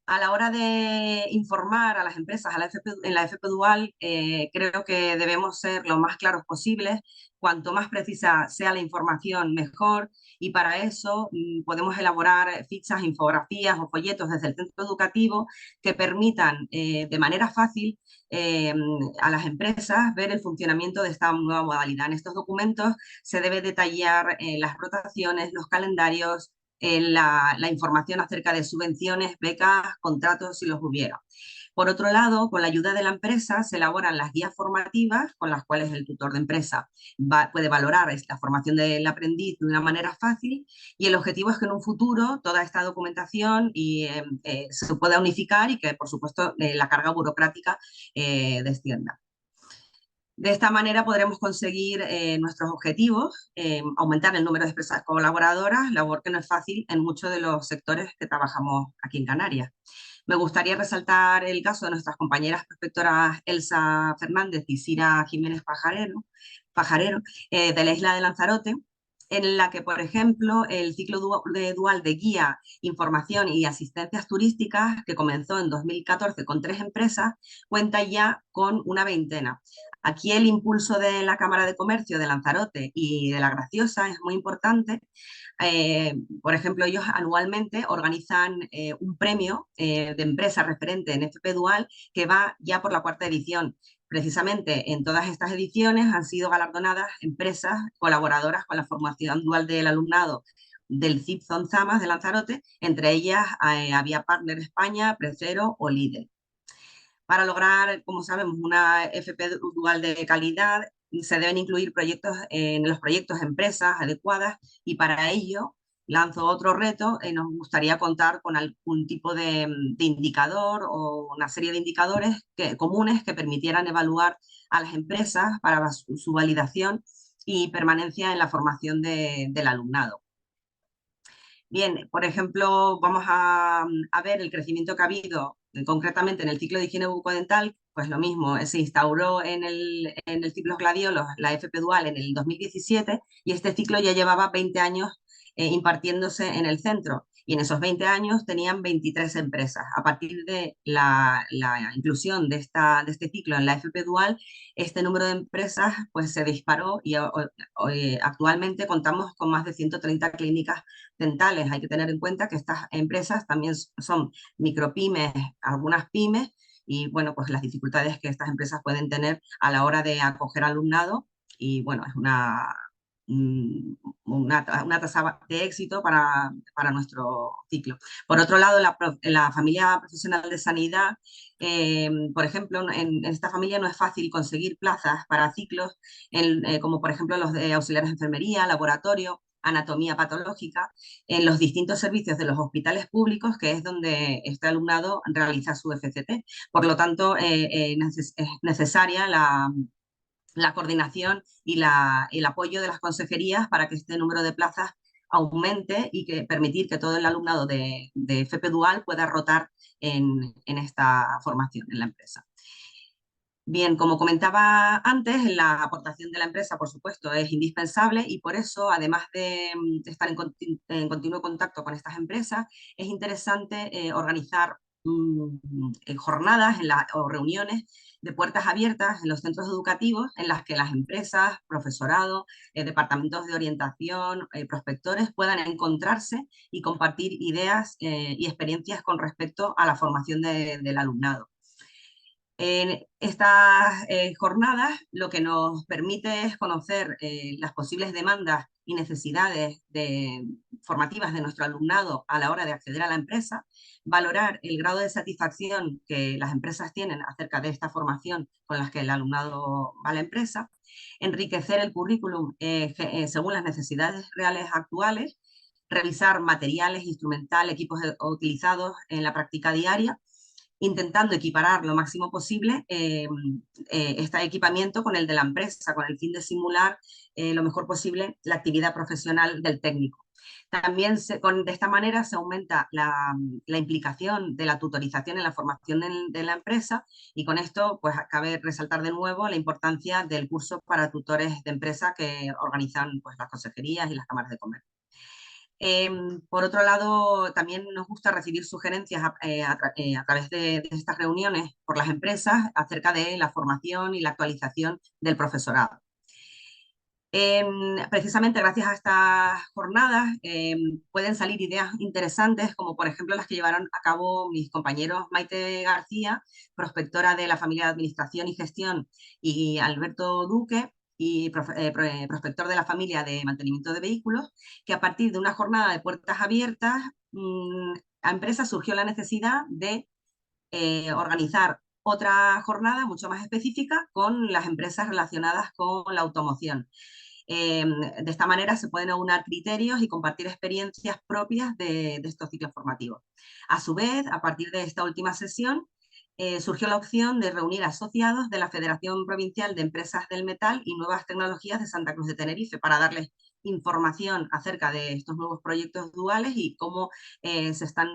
A la hora de informar a las empresas en la FP Dual, creo que debemos ser lo más claros posibles. Cuanto más precisa sea la información, mejor, y para eso podemos elaborar fichas, infografías o folletos desde el centro educativo que permitan de manera fácil a las empresas ver el funcionamiento de esta nueva modalidad. En estos documentos se debe detallar las rotaciones, los calendarios, la información acerca de subvenciones, becas, contratos, si los hubiera. Por otro lado, con la ayuda de la empresa se elaboran las guías formativas con las cuales el tutor de empresa puede valorar la formación del aprendiz de una manera fácil, y el objetivo es que en un futuro toda esta documentación se pueda unificar y que, por supuesto, la carga burocrática descienda. De esta manera podremos conseguir nuestros objetivos, aumentar el número de empresas colaboradoras, labor que no es fácil en muchos de los sectores que trabajamos aquí en Canarias. Me gustaría resaltar el caso de nuestras compañeras prospectoras Elsa Fernández y Sira Jiménez Pajarero, de la isla de Lanzarote, en la que, por ejemplo, el ciclo dual de guía, información y asistencias turísticas, que comenzó en 2014 con 3 empresas, cuenta ya con una veintena. Aquí el impulso de la Cámara de Comercio de Lanzarote y de La Graciosa es muy importante. Por ejemplo, ellos anualmente organizan un premio de empresa referente en FP Dual que va ya por la 4ª edición. Precisamente en todas estas ediciones han sido galardonadas empresas colaboradoras con la formación dual del alumnado del CIP Zonzamas de Lanzarote, entre ellas había Partner España, Precero o Líder. Para lograr, como sabemos, una FP dual de calidad, se deben incluir proyectos en los proyectos empresas adecuadas, y para ello lanzo otro reto. Nos gustaría contar con algún tipo de indicador o una serie de indicadores comunes que permitieran evaluar a las empresas para su validación y permanencia en la formación del alumnado. Bien, por ejemplo, vamos a ver el crecimiento que ha habido concretamente en el ciclo de higiene bucodental. Pues lo mismo, se instauró en el ciclo Gladiolos la FP Dual en el 2017, y este ciclo ya llevaba 20 años impartiéndose en el centro, y en esos 20 años tenían 23 empresas. A partir de la inclusión de este ciclo en la FP Dual, este número de empresas pues se disparó, y actualmente contamos con más de 130 clínicas dentales. Hay que tener en cuenta que estas empresas también son micropymes, algunas pymes, y bueno, pues las dificultades que estas empresas pueden tener a la hora de acoger alumnado, y bueno, es una tasa de éxito para nuestro ciclo. Por otro lado, la familia profesional de sanidad, por ejemplo, en esta familia no es fácil conseguir plazas para ciclos como por ejemplo los de auxiliares de enfermería, laboratorio, anatomía patológica, en los distintos servicios de los hospitales públicos, que es donde este alumnado realiza su FCT. Por lo tanto, es necesaria la coordinación y el apoyo de las consejerías para que este número de plazas aumente y permitir que todo el alumnado de FP Dual pueda rotar en esta formación en la empresa. Bien, como comentaba antes, la aportación de la empresa, por supuesto, es indispensable, y por eso, además de estar en continuo contacto con estas empresas, es interesante organizar jornadas o reuniones de puertas abiertas en los centros educativos, en las que las empresas, profesorado, departamentos de orientación, prospectores puedan encontrarse y compartir ideas y experiencias con respecto a la formación del alumnado. En estas jornadas lo que nos permite es conocer las posibles demandas y necesidades formativas de nuestro alumnado a la hora de acceder a la empresa, valorar el grado de satisfacción que las empresas tienen acerca de esta formación con la que el alumnado va a la empresa, enriquecer el currículum según las necesidades reales actuales, revisar materiales, instrumental, equipos utilizados en la práctica diaria, intentando equiparar lo máximo posible este equipamiento con el de la empresa, con el fin de simular lo mejor posible la actividad profesional del técnico. También de esta manera se aumenta la implicación de la tutorización en la formación de la empresa, y con esto pues cabe resaltar de nuevo la importancia del curso para tutores de empresa que organizan pues las consejerías y las cámaras de comercio. Por otro lado, también nos gusta recibir sugerencias a través de estas reuniones por las empresas acerca de la formación y la actualización del profesorado. Precisamente gracias a estas jornadas pueden salir ideas interesantes, como por ejemplo las que llevaron a cabo mis compañeros Maite García, prospectora de la familia de Administración y Gestión, y Alberto Duque, y prospector de la familia de mantenimiento de vehículos, que a partir de una jornada de puertas abiertas a empresas surgió la necesidad de organizar otra jornada mucho más específica con las empresas relacionadas con la automoción. De esta manera se pueden aunar criterios y compartir experiencias propias de estos ciclos formativos. A su vez, a partir de esta última sesión, surgió la opción de reunir asociados de la Federación Provincial de Empresas del Metal y Nuevas Tecnologías de Santa Cruz de Tenerife para darles información acerca de estos nuevos proyectos duales y cómo se están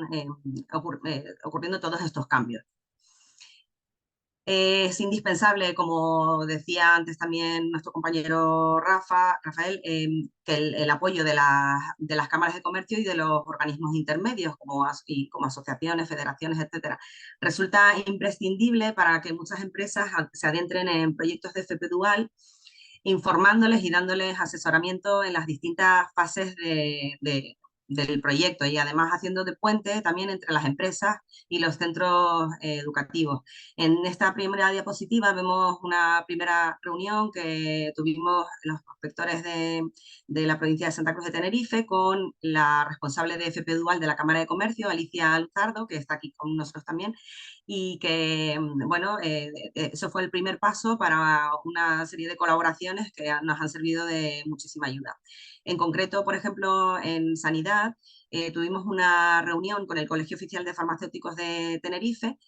ocurriendo todos estos cambios. Es indispensable, como decía antes también nuestro compañero Rafael, que el apoyo de las cámaras de comercio y de los organismos intermedios, como asociaciones, federaciones, etcétera. Resulta imprescindible para que muchas empresas se adentren en proyectos de FP Dual, informándoles y dándoles asesoramiento en las distintas fases del proyecto y además haciendo de puente también entre las empresas y los centros educativos. En esta primera diapositiva vemos una primera reunión que tuvimos los prospectores de la provincia de Santa Cruz de Tenerife con la responsable de FP Dual de la Cámara de Comercio, Alicia Luzardo, que está aquí con nosotros también, y que, bueno, eso fue el primer paso para una serie de colaboraciones que nos han servido de muchísima ayuda. En concreto, por ejemplo, en sanidad, tuvimos una reunión con el Colegio Oficial de Farmacéuticos de Tenerife,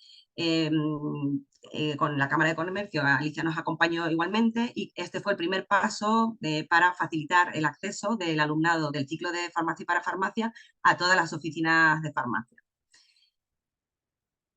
con la Cámara de Comercio. Alicia nos acompañó igualmente y este fue el primer paso para facilitar el acceso del alumnado del ciclo de farmacia y parafarmacia a todas las oficinas de farmacia.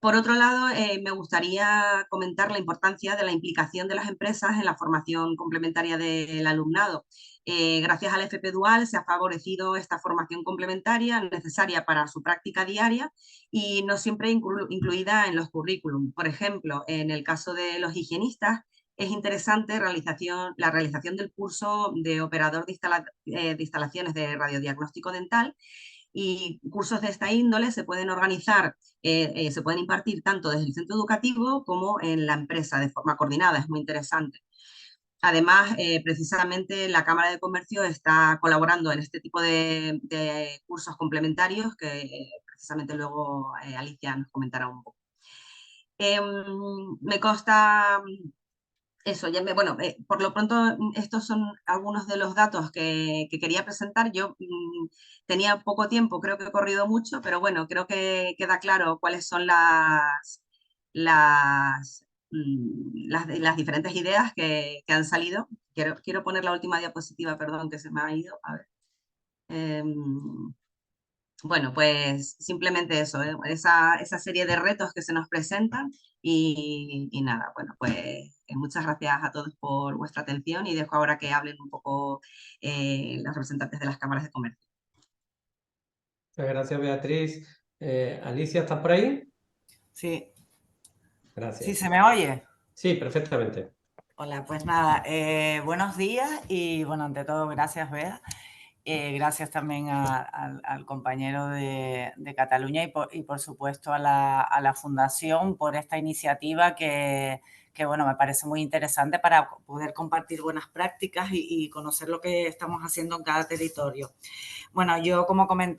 Por otro lado, me gustaría comentar la importancia de la implicación de las empresas en la formación complementaria del alumnado. Gracias al FP Dual se ha favorecido esta formación complementaria necesaria para su práctica diaria y no siempre incluida en los currículum. Por ejemplo, en el caso de los higienistas, es interesante la realización del curso de operador de instalaciones de radiodiagnóstico dental, y cursos de esta índole se pueden organizar, se pueden impartir tanto desde el centro educativo como en la empresa de forma coordinada, es muy interesante. Además, precisamente la Cámara de Comercio está colaborando en este tipo de cursos complementarios que precisamente luego Alicia nos comentará un poco. Me consta eso, bueno, por lo pronto estos son algunos de los datos que quería presentar. Yo tenía poco tiempo, creo que he corrido mucho, pero bueno, creo que queda claro cuáles son las diferentes ideas que han salido. Quiero poner la última diapositiva, perdón, que se me ha ido. A ver. Bueno, pues simplemente eso, esa serie de retos que se nos presentan y nada, bueno, pues muchas gracias a todos por vuestra atención y dejo ahora que hablen un poco los representantes de las cámaras de comercio. Muchas gracias, Beatriz. Alicia, ¿estás por ahí? Sí. Gracias. ¿Sí se me oye? Sí, perfectamente. Hola, pues nada, buenos días y bueno, ante todo, gracias, Bea. Gracias también al compañero de Cataluña y por supuesto a la Fundación por esta iniciativa que bueno, me parece muy interesante para poder compartir buenas prácticas y conocer lo que estamos haciendo en cada territorio. Bueno, yo como han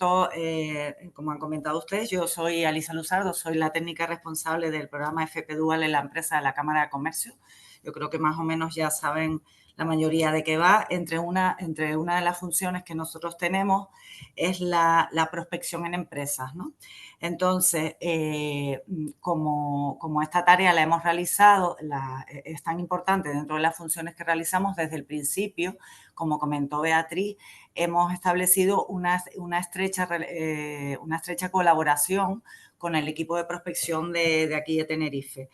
comentado ustedes, yo soy Alicia Luzardo, soy la técnica responsable del programa FP Dual en la empresa de la Cámara de Comercio. Yo creo que más o menos ya saben la mayoría de qué va. Entre una de las funciones que nosotros tenemos es la prospección en empresas, ¿no? Entonces, como esta tarea la hemos realizado, es tan importante dentro de las funciones que realizamos desde el principio, como comentó Beatriz, hemos establecido una estrecha colaboración con el equipo de prospección de aquí de Tenerife.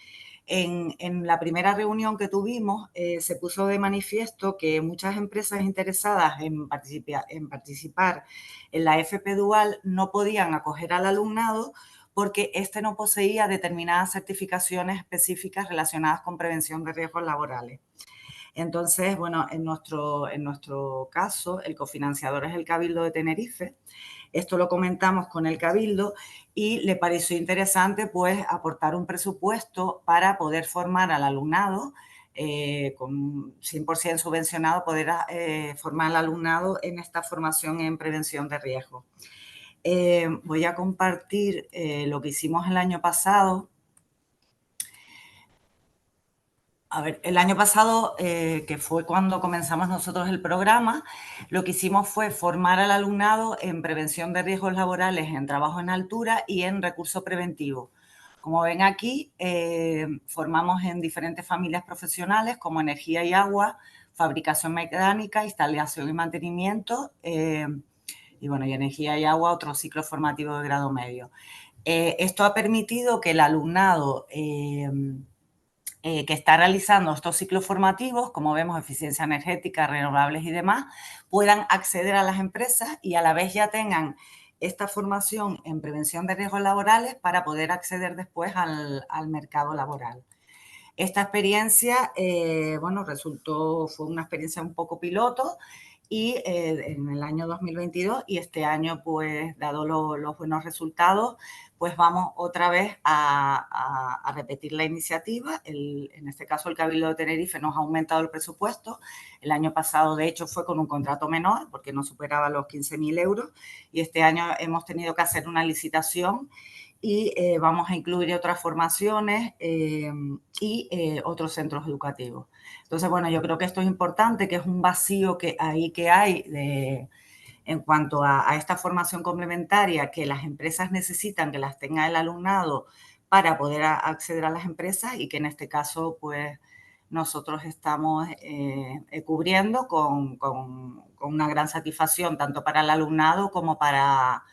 En la primera reunión que tuvimos se puso de manifiesto que muchas empresas interesadas en participar en la FP Dual no podían acoger al alumnado porque éste no poseía determinadas certificaciones específicas relacionadas con prevención de riesgos laborales. Entonces, bueno, en nuestro caso, el cofinanciador es el Cabildo de Tenerife. Esto lo comentamos con el Cabildo y le pareció interesante pues aportar un presupuesto para poder formar al alumnado con 100% subvencionado, poder formar al alumnado en esta formación en prevención de riesgos. Voy a compartir lo que hicimos el año pasado. A ver, el año pasado, que fue cuando comenzamos nosotros el programa, lo que hicimos fue formar al alumnado en prevención de riesgos laborales, en trabajo en altura y en recurso preventivo. Como ven aquí, formamos en diferentes familias profesionales como energía y agua, fabricación mecánica, instalación y mantenimiento, y bueno, y energía y agua, otro ciclo formativo de grado medio. Esto ha permitido que el alumnado que está realizando estos ciclos formativos, como vemos, eficiencia energética, renovables y demás, puedan acceder a las empresas y a la vez ya tengan esta formación en prevención de riesgos laborales para poder acceder después al mercado laboral. Esta experiencia, bueno, fue una experiencia un poco piloto y en el año 2022 y este año, pues, dado los buenos resultados, pues vamos otra vez a repetir la iniciativa. En este caso, el Cabildo de Tenerife nos ha aumentado el presupuesto. El año pasado, de hecho, fue con un contrato menor porque no superaba los 15.000 euros y este año hemos tenido que hacer una licitación y vamos a incluir otras formaciones y otros centros educativos. Entonces, bueno, yo creo que esto es importante, que es un vacío que hay en cuanto a esta formación complementaria que las empresas necesitan, que las tenga el alumnado para poder acceder a las empresas y que en este caso, pues, nosotros estamos cubriendo con una gran satisfacción tanto para el alumnado como para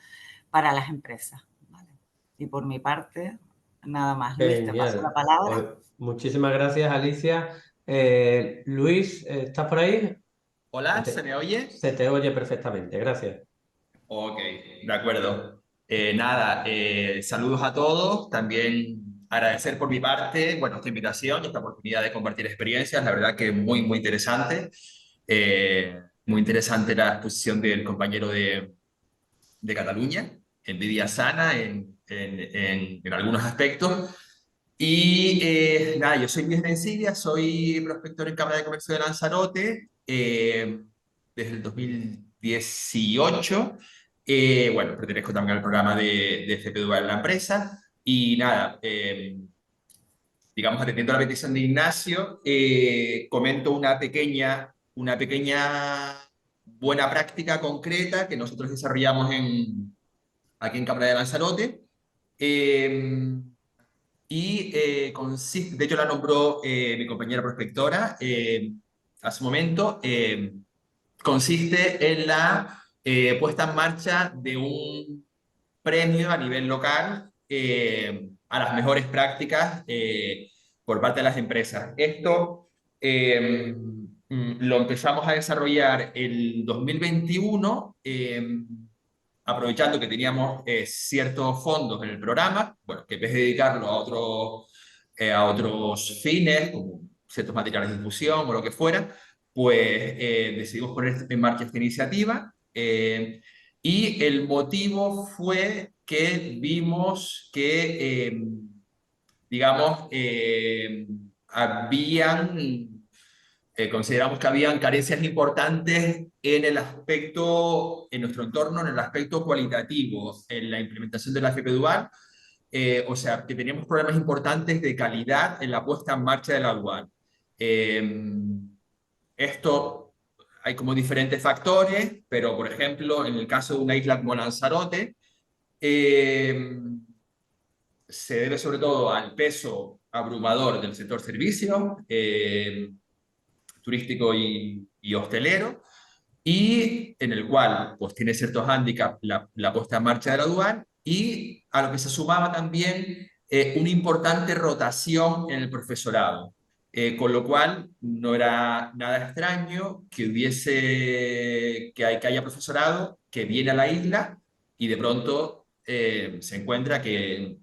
las empresas. ¿Vale? Y por mi parte, nada más. Luis, te paso la Genial. palabra. Pues, muchísimas gracias, Alicia. Luis, ¿estás por ahí? Hola, ¿se me oye? Se te oye perfectamente, gracias. Ok, de acuerdo. Nada, saludos a todos. También agradecer por mi parte, bueno, esta invitación y esta oportunidad de compartir experiencias. La verdad que muy interesante. Muy interesante la exposición del compañero de Cataluña. Envidia sana en algunos aspectos. Y nada, yo soy Luis Rencilla, soy prospector en Cámara de Comercio de Lanzarote desde el 2018. Bueno, pertenezco también al programa de FP Dual en la empresa. Y nada, digamos, atendiendo a la petición de Ignacio, comento una pequeña buena práctica concreta que nosotros desarrollamos aquí en Cámara de Lanzarote. Consiste, de hecho la nombró mi compañera prospectora hace un momento, consiste en la puesta en marcha de un premio a nivel local a las mejores prácticas por parte de las empresas. Esto lo empezamos a desarrollar el 2021, aprovechando que teníamos ciertos fondos en el programa, bueno, que en vez de dedicarlo a otros fines, como ciertos materiales de difusión o lo que fuera, pues decidimos poner en marcha esta iniciativa. Y el motivo fue que vimos que, digamos, consideramos que habían carencias importantes en el aspecto, en nuestro entorno, en el aspecto cualitativo, en la implementación de la FP Dual. O sea, que teníamos problemas importantes de calidad en la puesta en marcha de la Dual. Esto hay como diferentes factores, pero por ejemplo, en el caso de una isla como Lanzarote, se debe sobre todo al peso abrumador del sector servicios, turístico y hostelero, y en el cual pues tiene ciertos hándicaps la puesta en marcha de la aduana, y a lo que se sumaba también una importante rotación en el profesorado. Con lo cual no era nada extraño que haya profesorado que viene a la isla y de pronto se encuentra que,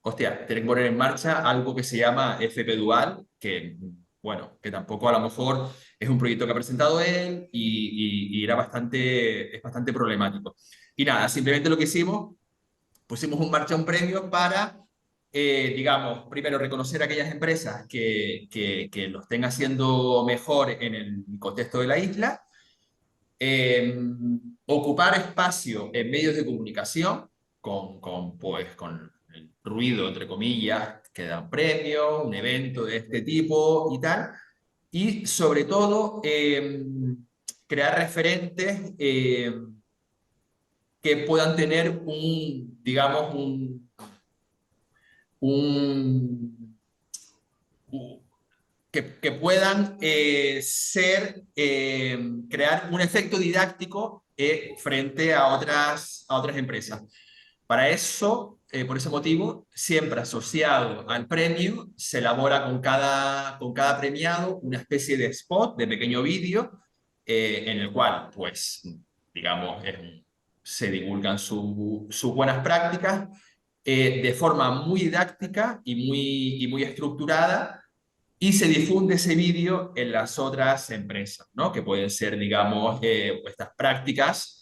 hostia, tiene que poner en marcha algo que se llama FP Dual, que, bueno, que tampoco a lo mejor es un proyecto que ha presentado él y es bastante problemático. Y nada, simplemente lo que hicimos, pusimos en marcha un premio para, digamos, primero reconocer a aquellas empresas que lo estén haciendo mejor en el contexto de la isla, ocupar espacio en medios de comunicación con el ruido, entre comillas, que dan premios, un evento de este tipo y tal, y sobre todo crear referentes que puedan tener digamos, que puedan crear un efecto didáctico frente a otras empresas. Para eso, por ese motivo, siempre asociado al premio, se elabora con cada premiado una especie de spot, de pequeño vídeo, en el cual, pues, digamos, se divulgan sus buenas prácticas de forma muy didáctica y muy estructurada, y se difunde ese vídeo en las otras empresas, ¿no? Que pueden ser, digamos, estas prácticas,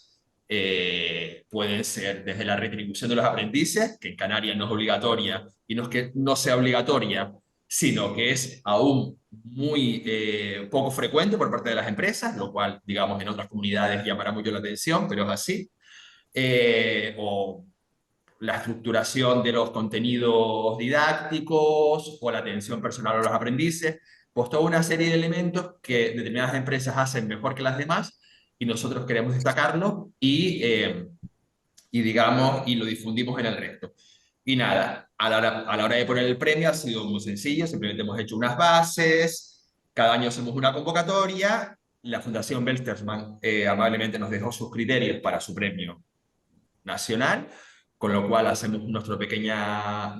pueden ser desde la retribución de los aprendices, que en Canarias no es obligatoria, y no es que no sea obligatoria, sino que es aún muy poco frecuente por parte de las empresas, lo cual, digamos, en otras comunidades llamará mucho la atención, pero es así. O la estructuración de los contenidos didácticos o la atención personal a los aprendices, pues toda una serie de elementos que determinadas empresas hacen mejor que las demás y nosotros queremos destacarlo y digamos, y lo difundimos en el resto. Y nada, a la hora de poner el premio ha sido muy sencillo, simplemente hemos hecho unas bases, cada año hacemos una convocatoria, la Fundación Bertelsmann amablemente nos dejó sus criterios para su premio nacional, con lo cual hacemos nuestra pequeña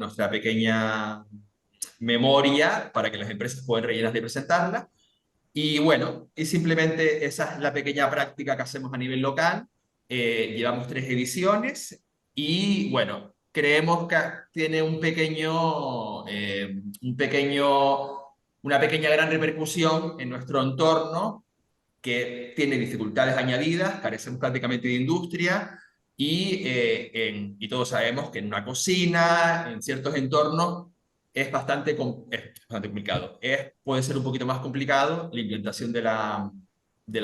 memoria para que las empresas puedan rellenar de presentarla. Y bueno, y simplemente esa es la pequeña práctica que hacemos a nivel local. Llevamos 3 ediciones y bueno, creemos que tiene una pequeña gran repercusión en nuestro entorno, que tiene dificultades añadidas, carecemos prácticamente de industria y todos sabemos que en una cocina, en ciertos entornos, es bastante complicado. Puede ser un poquito más complicado la implementación de la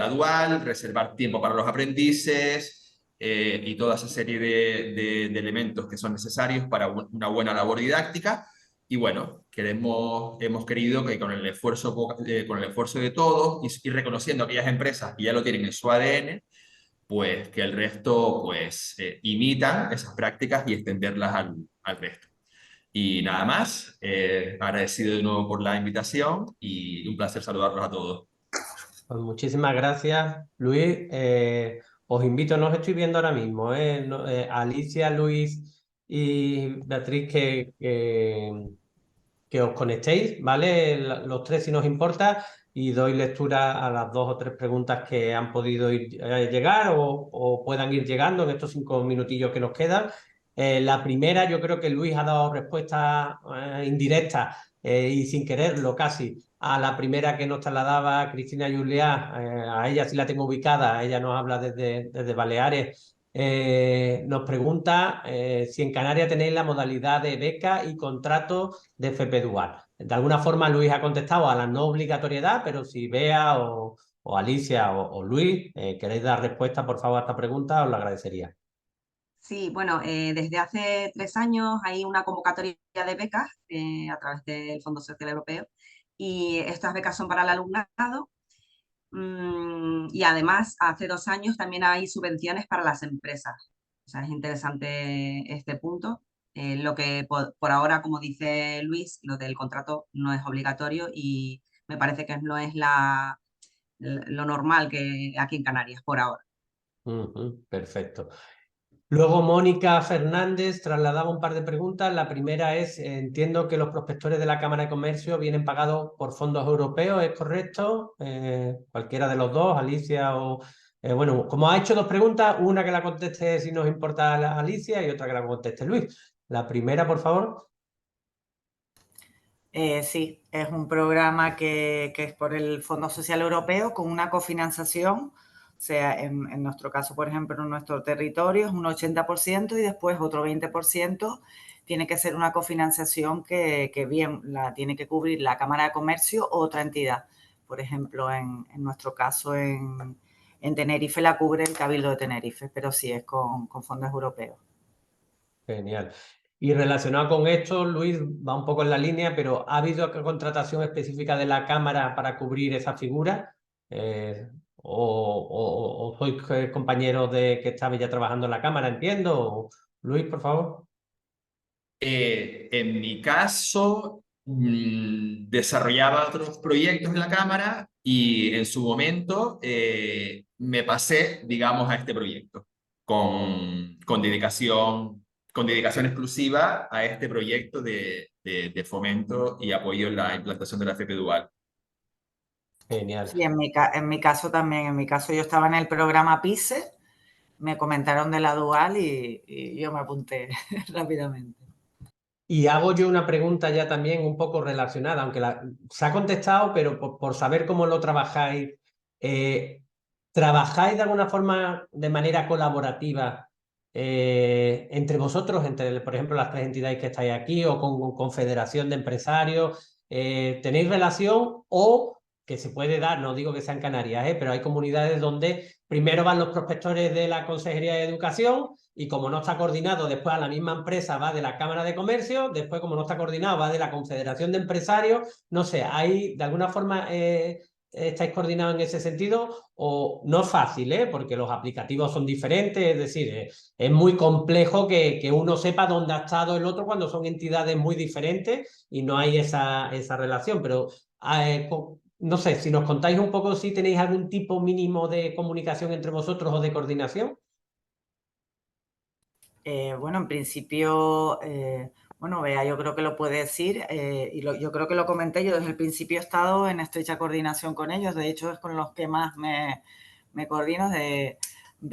dual, reservar tiempo para los aprendices y toda esa serie de elementos que son necesarios para una buena labor didáctica. Y bueno, hemos querido que con el esfuerzo de todos y reconociendo aquellas empresas que ya lo tienen en su ADN, pues que el resto pues imitan esas prácticas y extenderlas al resto. Y nada más, agradecido de nuevo por la invitación y un placer saludarlos a todos. Pues muchísimas gracias, Luis. Os invito, no os estoy viendo ahora mismo, Alicia, Luis y Beatriz, que os conectéis, ¿vale? Los 3 si nos importa, y doy lectura a las 2 o 3 preguntas que han podido llegar o puedan ir llegando en estos 5 minutillos que nos quedan. La primera, yo creo que Luis ha dado respuesta indirecta y sin quererlo casi a la primera que nos trasladaba Cristina Juliá. A ella sí la tengo ubicada, ella nos habla desde Baleares. Nos pregunta si en Canarias tenéis la modalidad de beca y contrato de FP Dual. De alguna forma Luis ha contestado a la no obligatoriedad, pero si Bea o Alicia o Luis queréis dar respuesta, por favor, a esta pregunta, os lo agradecería. Sí, bueno, desde hace 3 años hay una convocatoria de becas a través del Fondo Social Europeo, y estas becas son para el alumnado. Y además, hace 2 años también hay subvenciones para las empresas. O sea, es interesante este punto. Lo que por ahora, como dice Luis, lo del contrato no es obligatorio y me parece que no es lo normal que aquí en Canarias por ahora. Perfecto. Luego Mónica Fernández trasladaba un par de preguntas. La primera es, entiendo que los prospectores de la Cámara de Comercio vienen pagados por fondos europeos, ¿es correcto? Cualquiera de los dos, Alicia o... bueno, como ha hecho 2 preguntas, una que la conteste si nos importa a Alicia y otra que la conteste Luis. La primera, por favor. Sí, es un programa que es por el Fondo Social Europeo con una cofinanciación. O sea, en nuestro caso, por ejemplo, en nuestro territorio es un 80% y después otro 20% tiene que ser una cofinanciación que bien la tiene que cubrir la Cámara de Comercio o otra entidad. Por ejemplo, en nuestro caso en Tenerife la cubre el Cabildo de Tenerife, pero sí es con fondos europeos. Genial. Y relacionado con esto, Luis, va un poco en la línea, pero ¿ha habido contratación específica de la Cámara para cubrir esa figura? ¿O sois compañeros de que estabais ya trabajando en la Cámara, entiendo? Luis, por favor. En mi caso, desarrollaba otros proyectos en la Cámara y en su momento me pasé, digamos, a este proyecto con dedicación, con dedicación exclusiva a este proyecto de fomento y apoyo en la implantación de la FP Dual. Genial. Sí, en mi caso también. En mi caso yo estaba en el programa PISE, me comentaron de la Dual y yo me apunté rápidamente. Y hago yo una pregunta ya también un poco relacionada, aunque se ha contestado, pero por saber cómo lo trabajáis. ¿Trabajáis de alguna forma de manera colaborativa entre vosotros, entre, por ejemplo, las 3 entidades que estáis aquí o con Confederación de Empresarios? ¿Tenéis relación o que se puede dar, no digo que sean Canarias, pero hay comunidades donde primero van los prospectores de la Consejería de Educación y como no está coordinado, después a la misma empresa va de la Cámara de Comercio, después como no está coordinado va de la Confederación de Empresarios? No sé, ¿hay de alguna forma estáis coordinados en ese sentido? O no es fácil, porque los aplicativos son diferentes, es decir, es muy complejo que uno sepa dónde ha estado el otro cuando son entidades muy diferentes y no hay esa relación, pero no sé, si nos contáis un poco si tenéis algún tipo mínimo de comunicación entre vosotros o de coordinación. Bueno, en principio, bueno, Bea, yo creo que lo puede decir yo creo que lo comenté, yo desde el principio he estado en estrecha coordinación con ellos, de hecho es con los que más me coordino,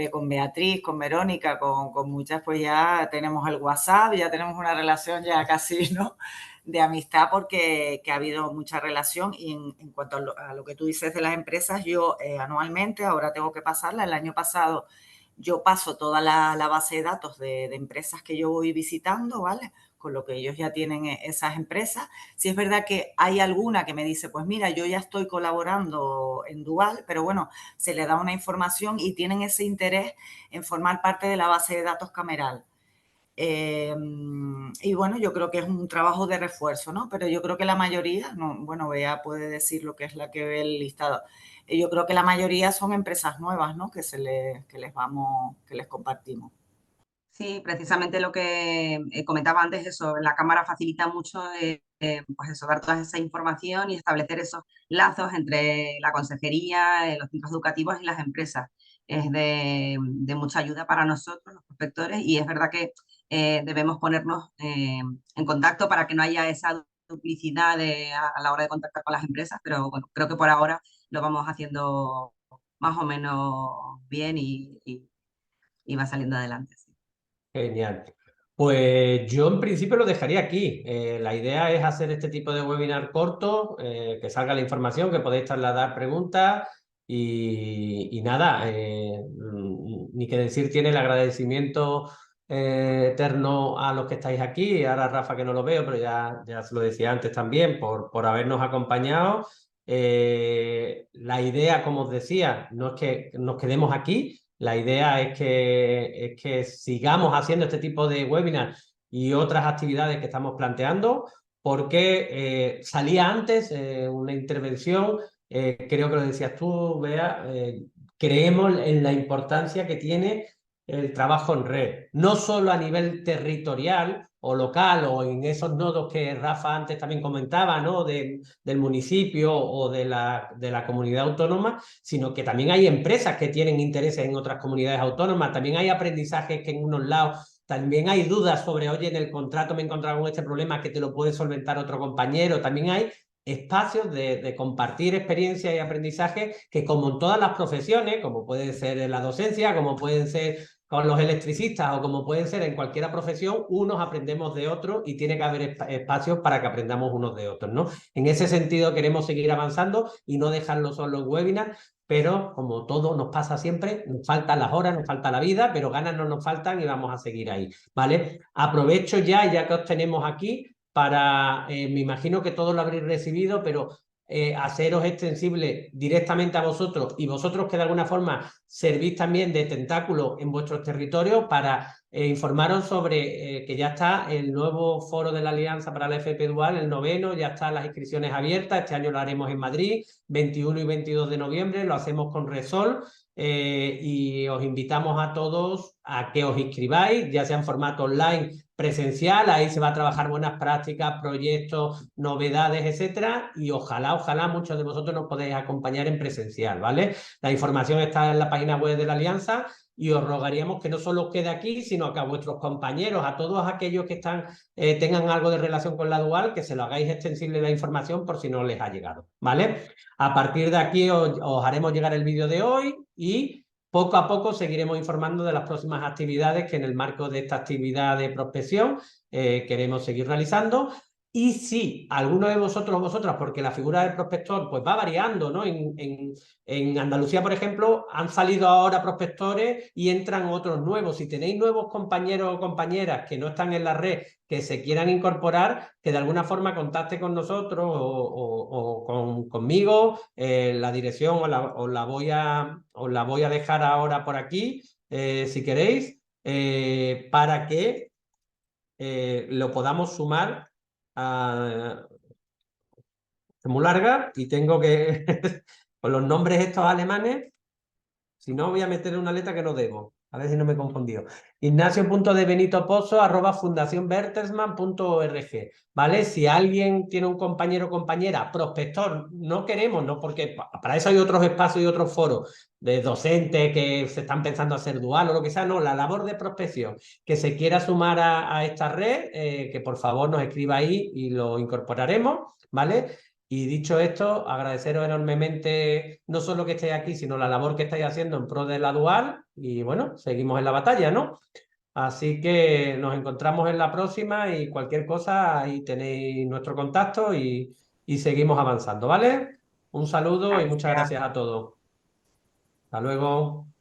con Beatriz, con Verónica, con muchas, pues ya tenemos el WhatsApp, ya tenemos una relación ya casi, ¿no?, de amistad porque ha habido mucha relación. Y en cuanto a lo que tú dices de las empresas, yo anualmente, ahora tengo que pasarla, el año pasado yo paso toda la base de datos de empresas que yo voy visitando, ¿vale? Con lo que ellos ya tienen esas empresas. Si es verdad que hay alguna que me dice, pues mira, yo ya estoy colaborando en Dual, pero bueno, se le da una información y tienen ese interés en formar parte de la base de datos cameral. Y bueno, yo creo que es un trabajo de refuerzo, ¿no? Pero yo creo que la mayoría, no, bueno, Bea puede decir lo que es la que ve el listado. Yo creo que la mayoría son empresas nuevas, ¿no?, que les compartimos. Sí, precisamente lo que comentaba antes, eso, la cámara facilita mucho pues eso, dar toda esa información y establecer esos lazos entre la consejería, los centros educativos y las empresas. Es de mucha ayuda para nosotros, los prospectores, y es verdad que debemos ponernos en contacto para que no haya esa duplicidad a la hora de contactar con las empresas, pero bueno, creo que por ahora lo vamos haciendo más o menos bien y va saliendo adelante. Sí. Genial. Pues yo en principio lo dejaría aquí. La idea es hacer este tipo de webinar corto, que salga la información, que podéis trasladar preguntas y nada, ni que decir tiene el agradecimiento eterno a los que estáis aquí. Ahora Rafa, que no lo veo, pero ya se lo decía antes también, por habernos acompañado. La idea, como os decía, no es que nos quedemos aquí. La idea es que sigamos haciendo este tipo de webinars y otras actividades que estamos planteando, porque salía antes una intervención, creo que lo decías tú, Bea, creemos en la importancia que tiene el trabajo en red, no solo a nivel territorial o local o en esos nodos que Rafa antes también comentaba, ¿no?, del municipio o de la comunidad autónoma, sino que también hay empresas que tienen intereses en otras comunidades autónomas, también hay aprendizajes que en unos lados, también hay dudas sobre, oye, en el contrato me he encontrado con este problema que te lo puede solventar otro compañero, también hay espacios de compartir experiencias y aprendizaje que, como en todas las profesiones, como puede ser en la docencia, como pueden ser con los electricistas o como pueden ser en cualquier profesión, unos aprendemos de otros y tiene que haber espacios para que aprendamos unos de otros, ¿no? En ese sentido queremos seguir avanzando y no dejarlo solo en webinars, pero como todo nos pasa siempre, nos faltan las horas, nos falta la vida, pero ganas no nos faltan y vamos a seguir ahí, ¿vale? Aprovecho ya que os tenemos aquí, para, me imagino que todos lo habréis recibido, pero haceros extensible directamente a vosotros y vosotros que de alguna forma servís también de tentáculo en vuestros territorios para informaros sobre que ya está el nuevo foro de la Alianza para la FP Dual, el 9º, ya están las inscripciones abiertas, este año lo haremos en Madrid, 21 y 22 de noviembre, lo hacemos con Resol. Y os invitamos a todos a que os inscribáis, ya sea en formato online presencial, ahí se va a trabajar buenas prácticas, proyectos, novedades, etcétera, y ojalá muchos de vosotros nos podéis acompañar en presencial, ¿vale? La información está en la página web de la Alianza y os rogaríamos que no solo os quede aquí, sino que a vuestros compañeros, a todos aquellos que tengan algo de relación con la dual, que se lo hagáis extensible la información por si no les ha llegado, ¿vale? A partir de aquí os haremos llegar el vídeo de hoy y poco a poco seguiremos informando de las próximas actividades que en el marco de esta actividad de prospección queremos seguir realizando. Y si alguno de vosotros o vosotras, porque la figura del prospector pues va variando, ¿no? En Andalucía, por ejemplo, han salido ahora prospectores y entran otros nuevos. Si tenéis nuevos compañeros o compañeras que no están en la red, que se quieran incorporar, que de alguna forma contacte con nosotros o conmigo. La dirección os la voy a dejar ahora por aquí, si queréis, para que lo podamos sumar a... Es muy larga y tengo que... con los nombres estos alemanes, si no voy a meter una letra que no debo. A ver si no me he confundido. Ignacio.debenitopozo@fundacionbertelsmann.org, ¿vale? Si alguien tiene un compañero o compañera, prospector, no queremos, ¿no? Porque para eso hay otros espacios y otros foros de docentes que se están pensando hacer dual o lo que sea, no, la labor de prospección, que se quiera sumar a esta red, que por favor nos escriba ahí y lo incorporaremos, ¿vale? Y dicho esto, agradeceros enormemente no solo que estéis aquí, sino la labor que estáis haciendo en pro de la dual. Y bueno, seguimos en la batalla, ¿no? Así que nos encontramos en la próxima y cualquier cosa, ahí tenéis nuestro contacto y seguimos avanzando, ¿vale? Un saludo y muchas gracias a todos. Hasta luego.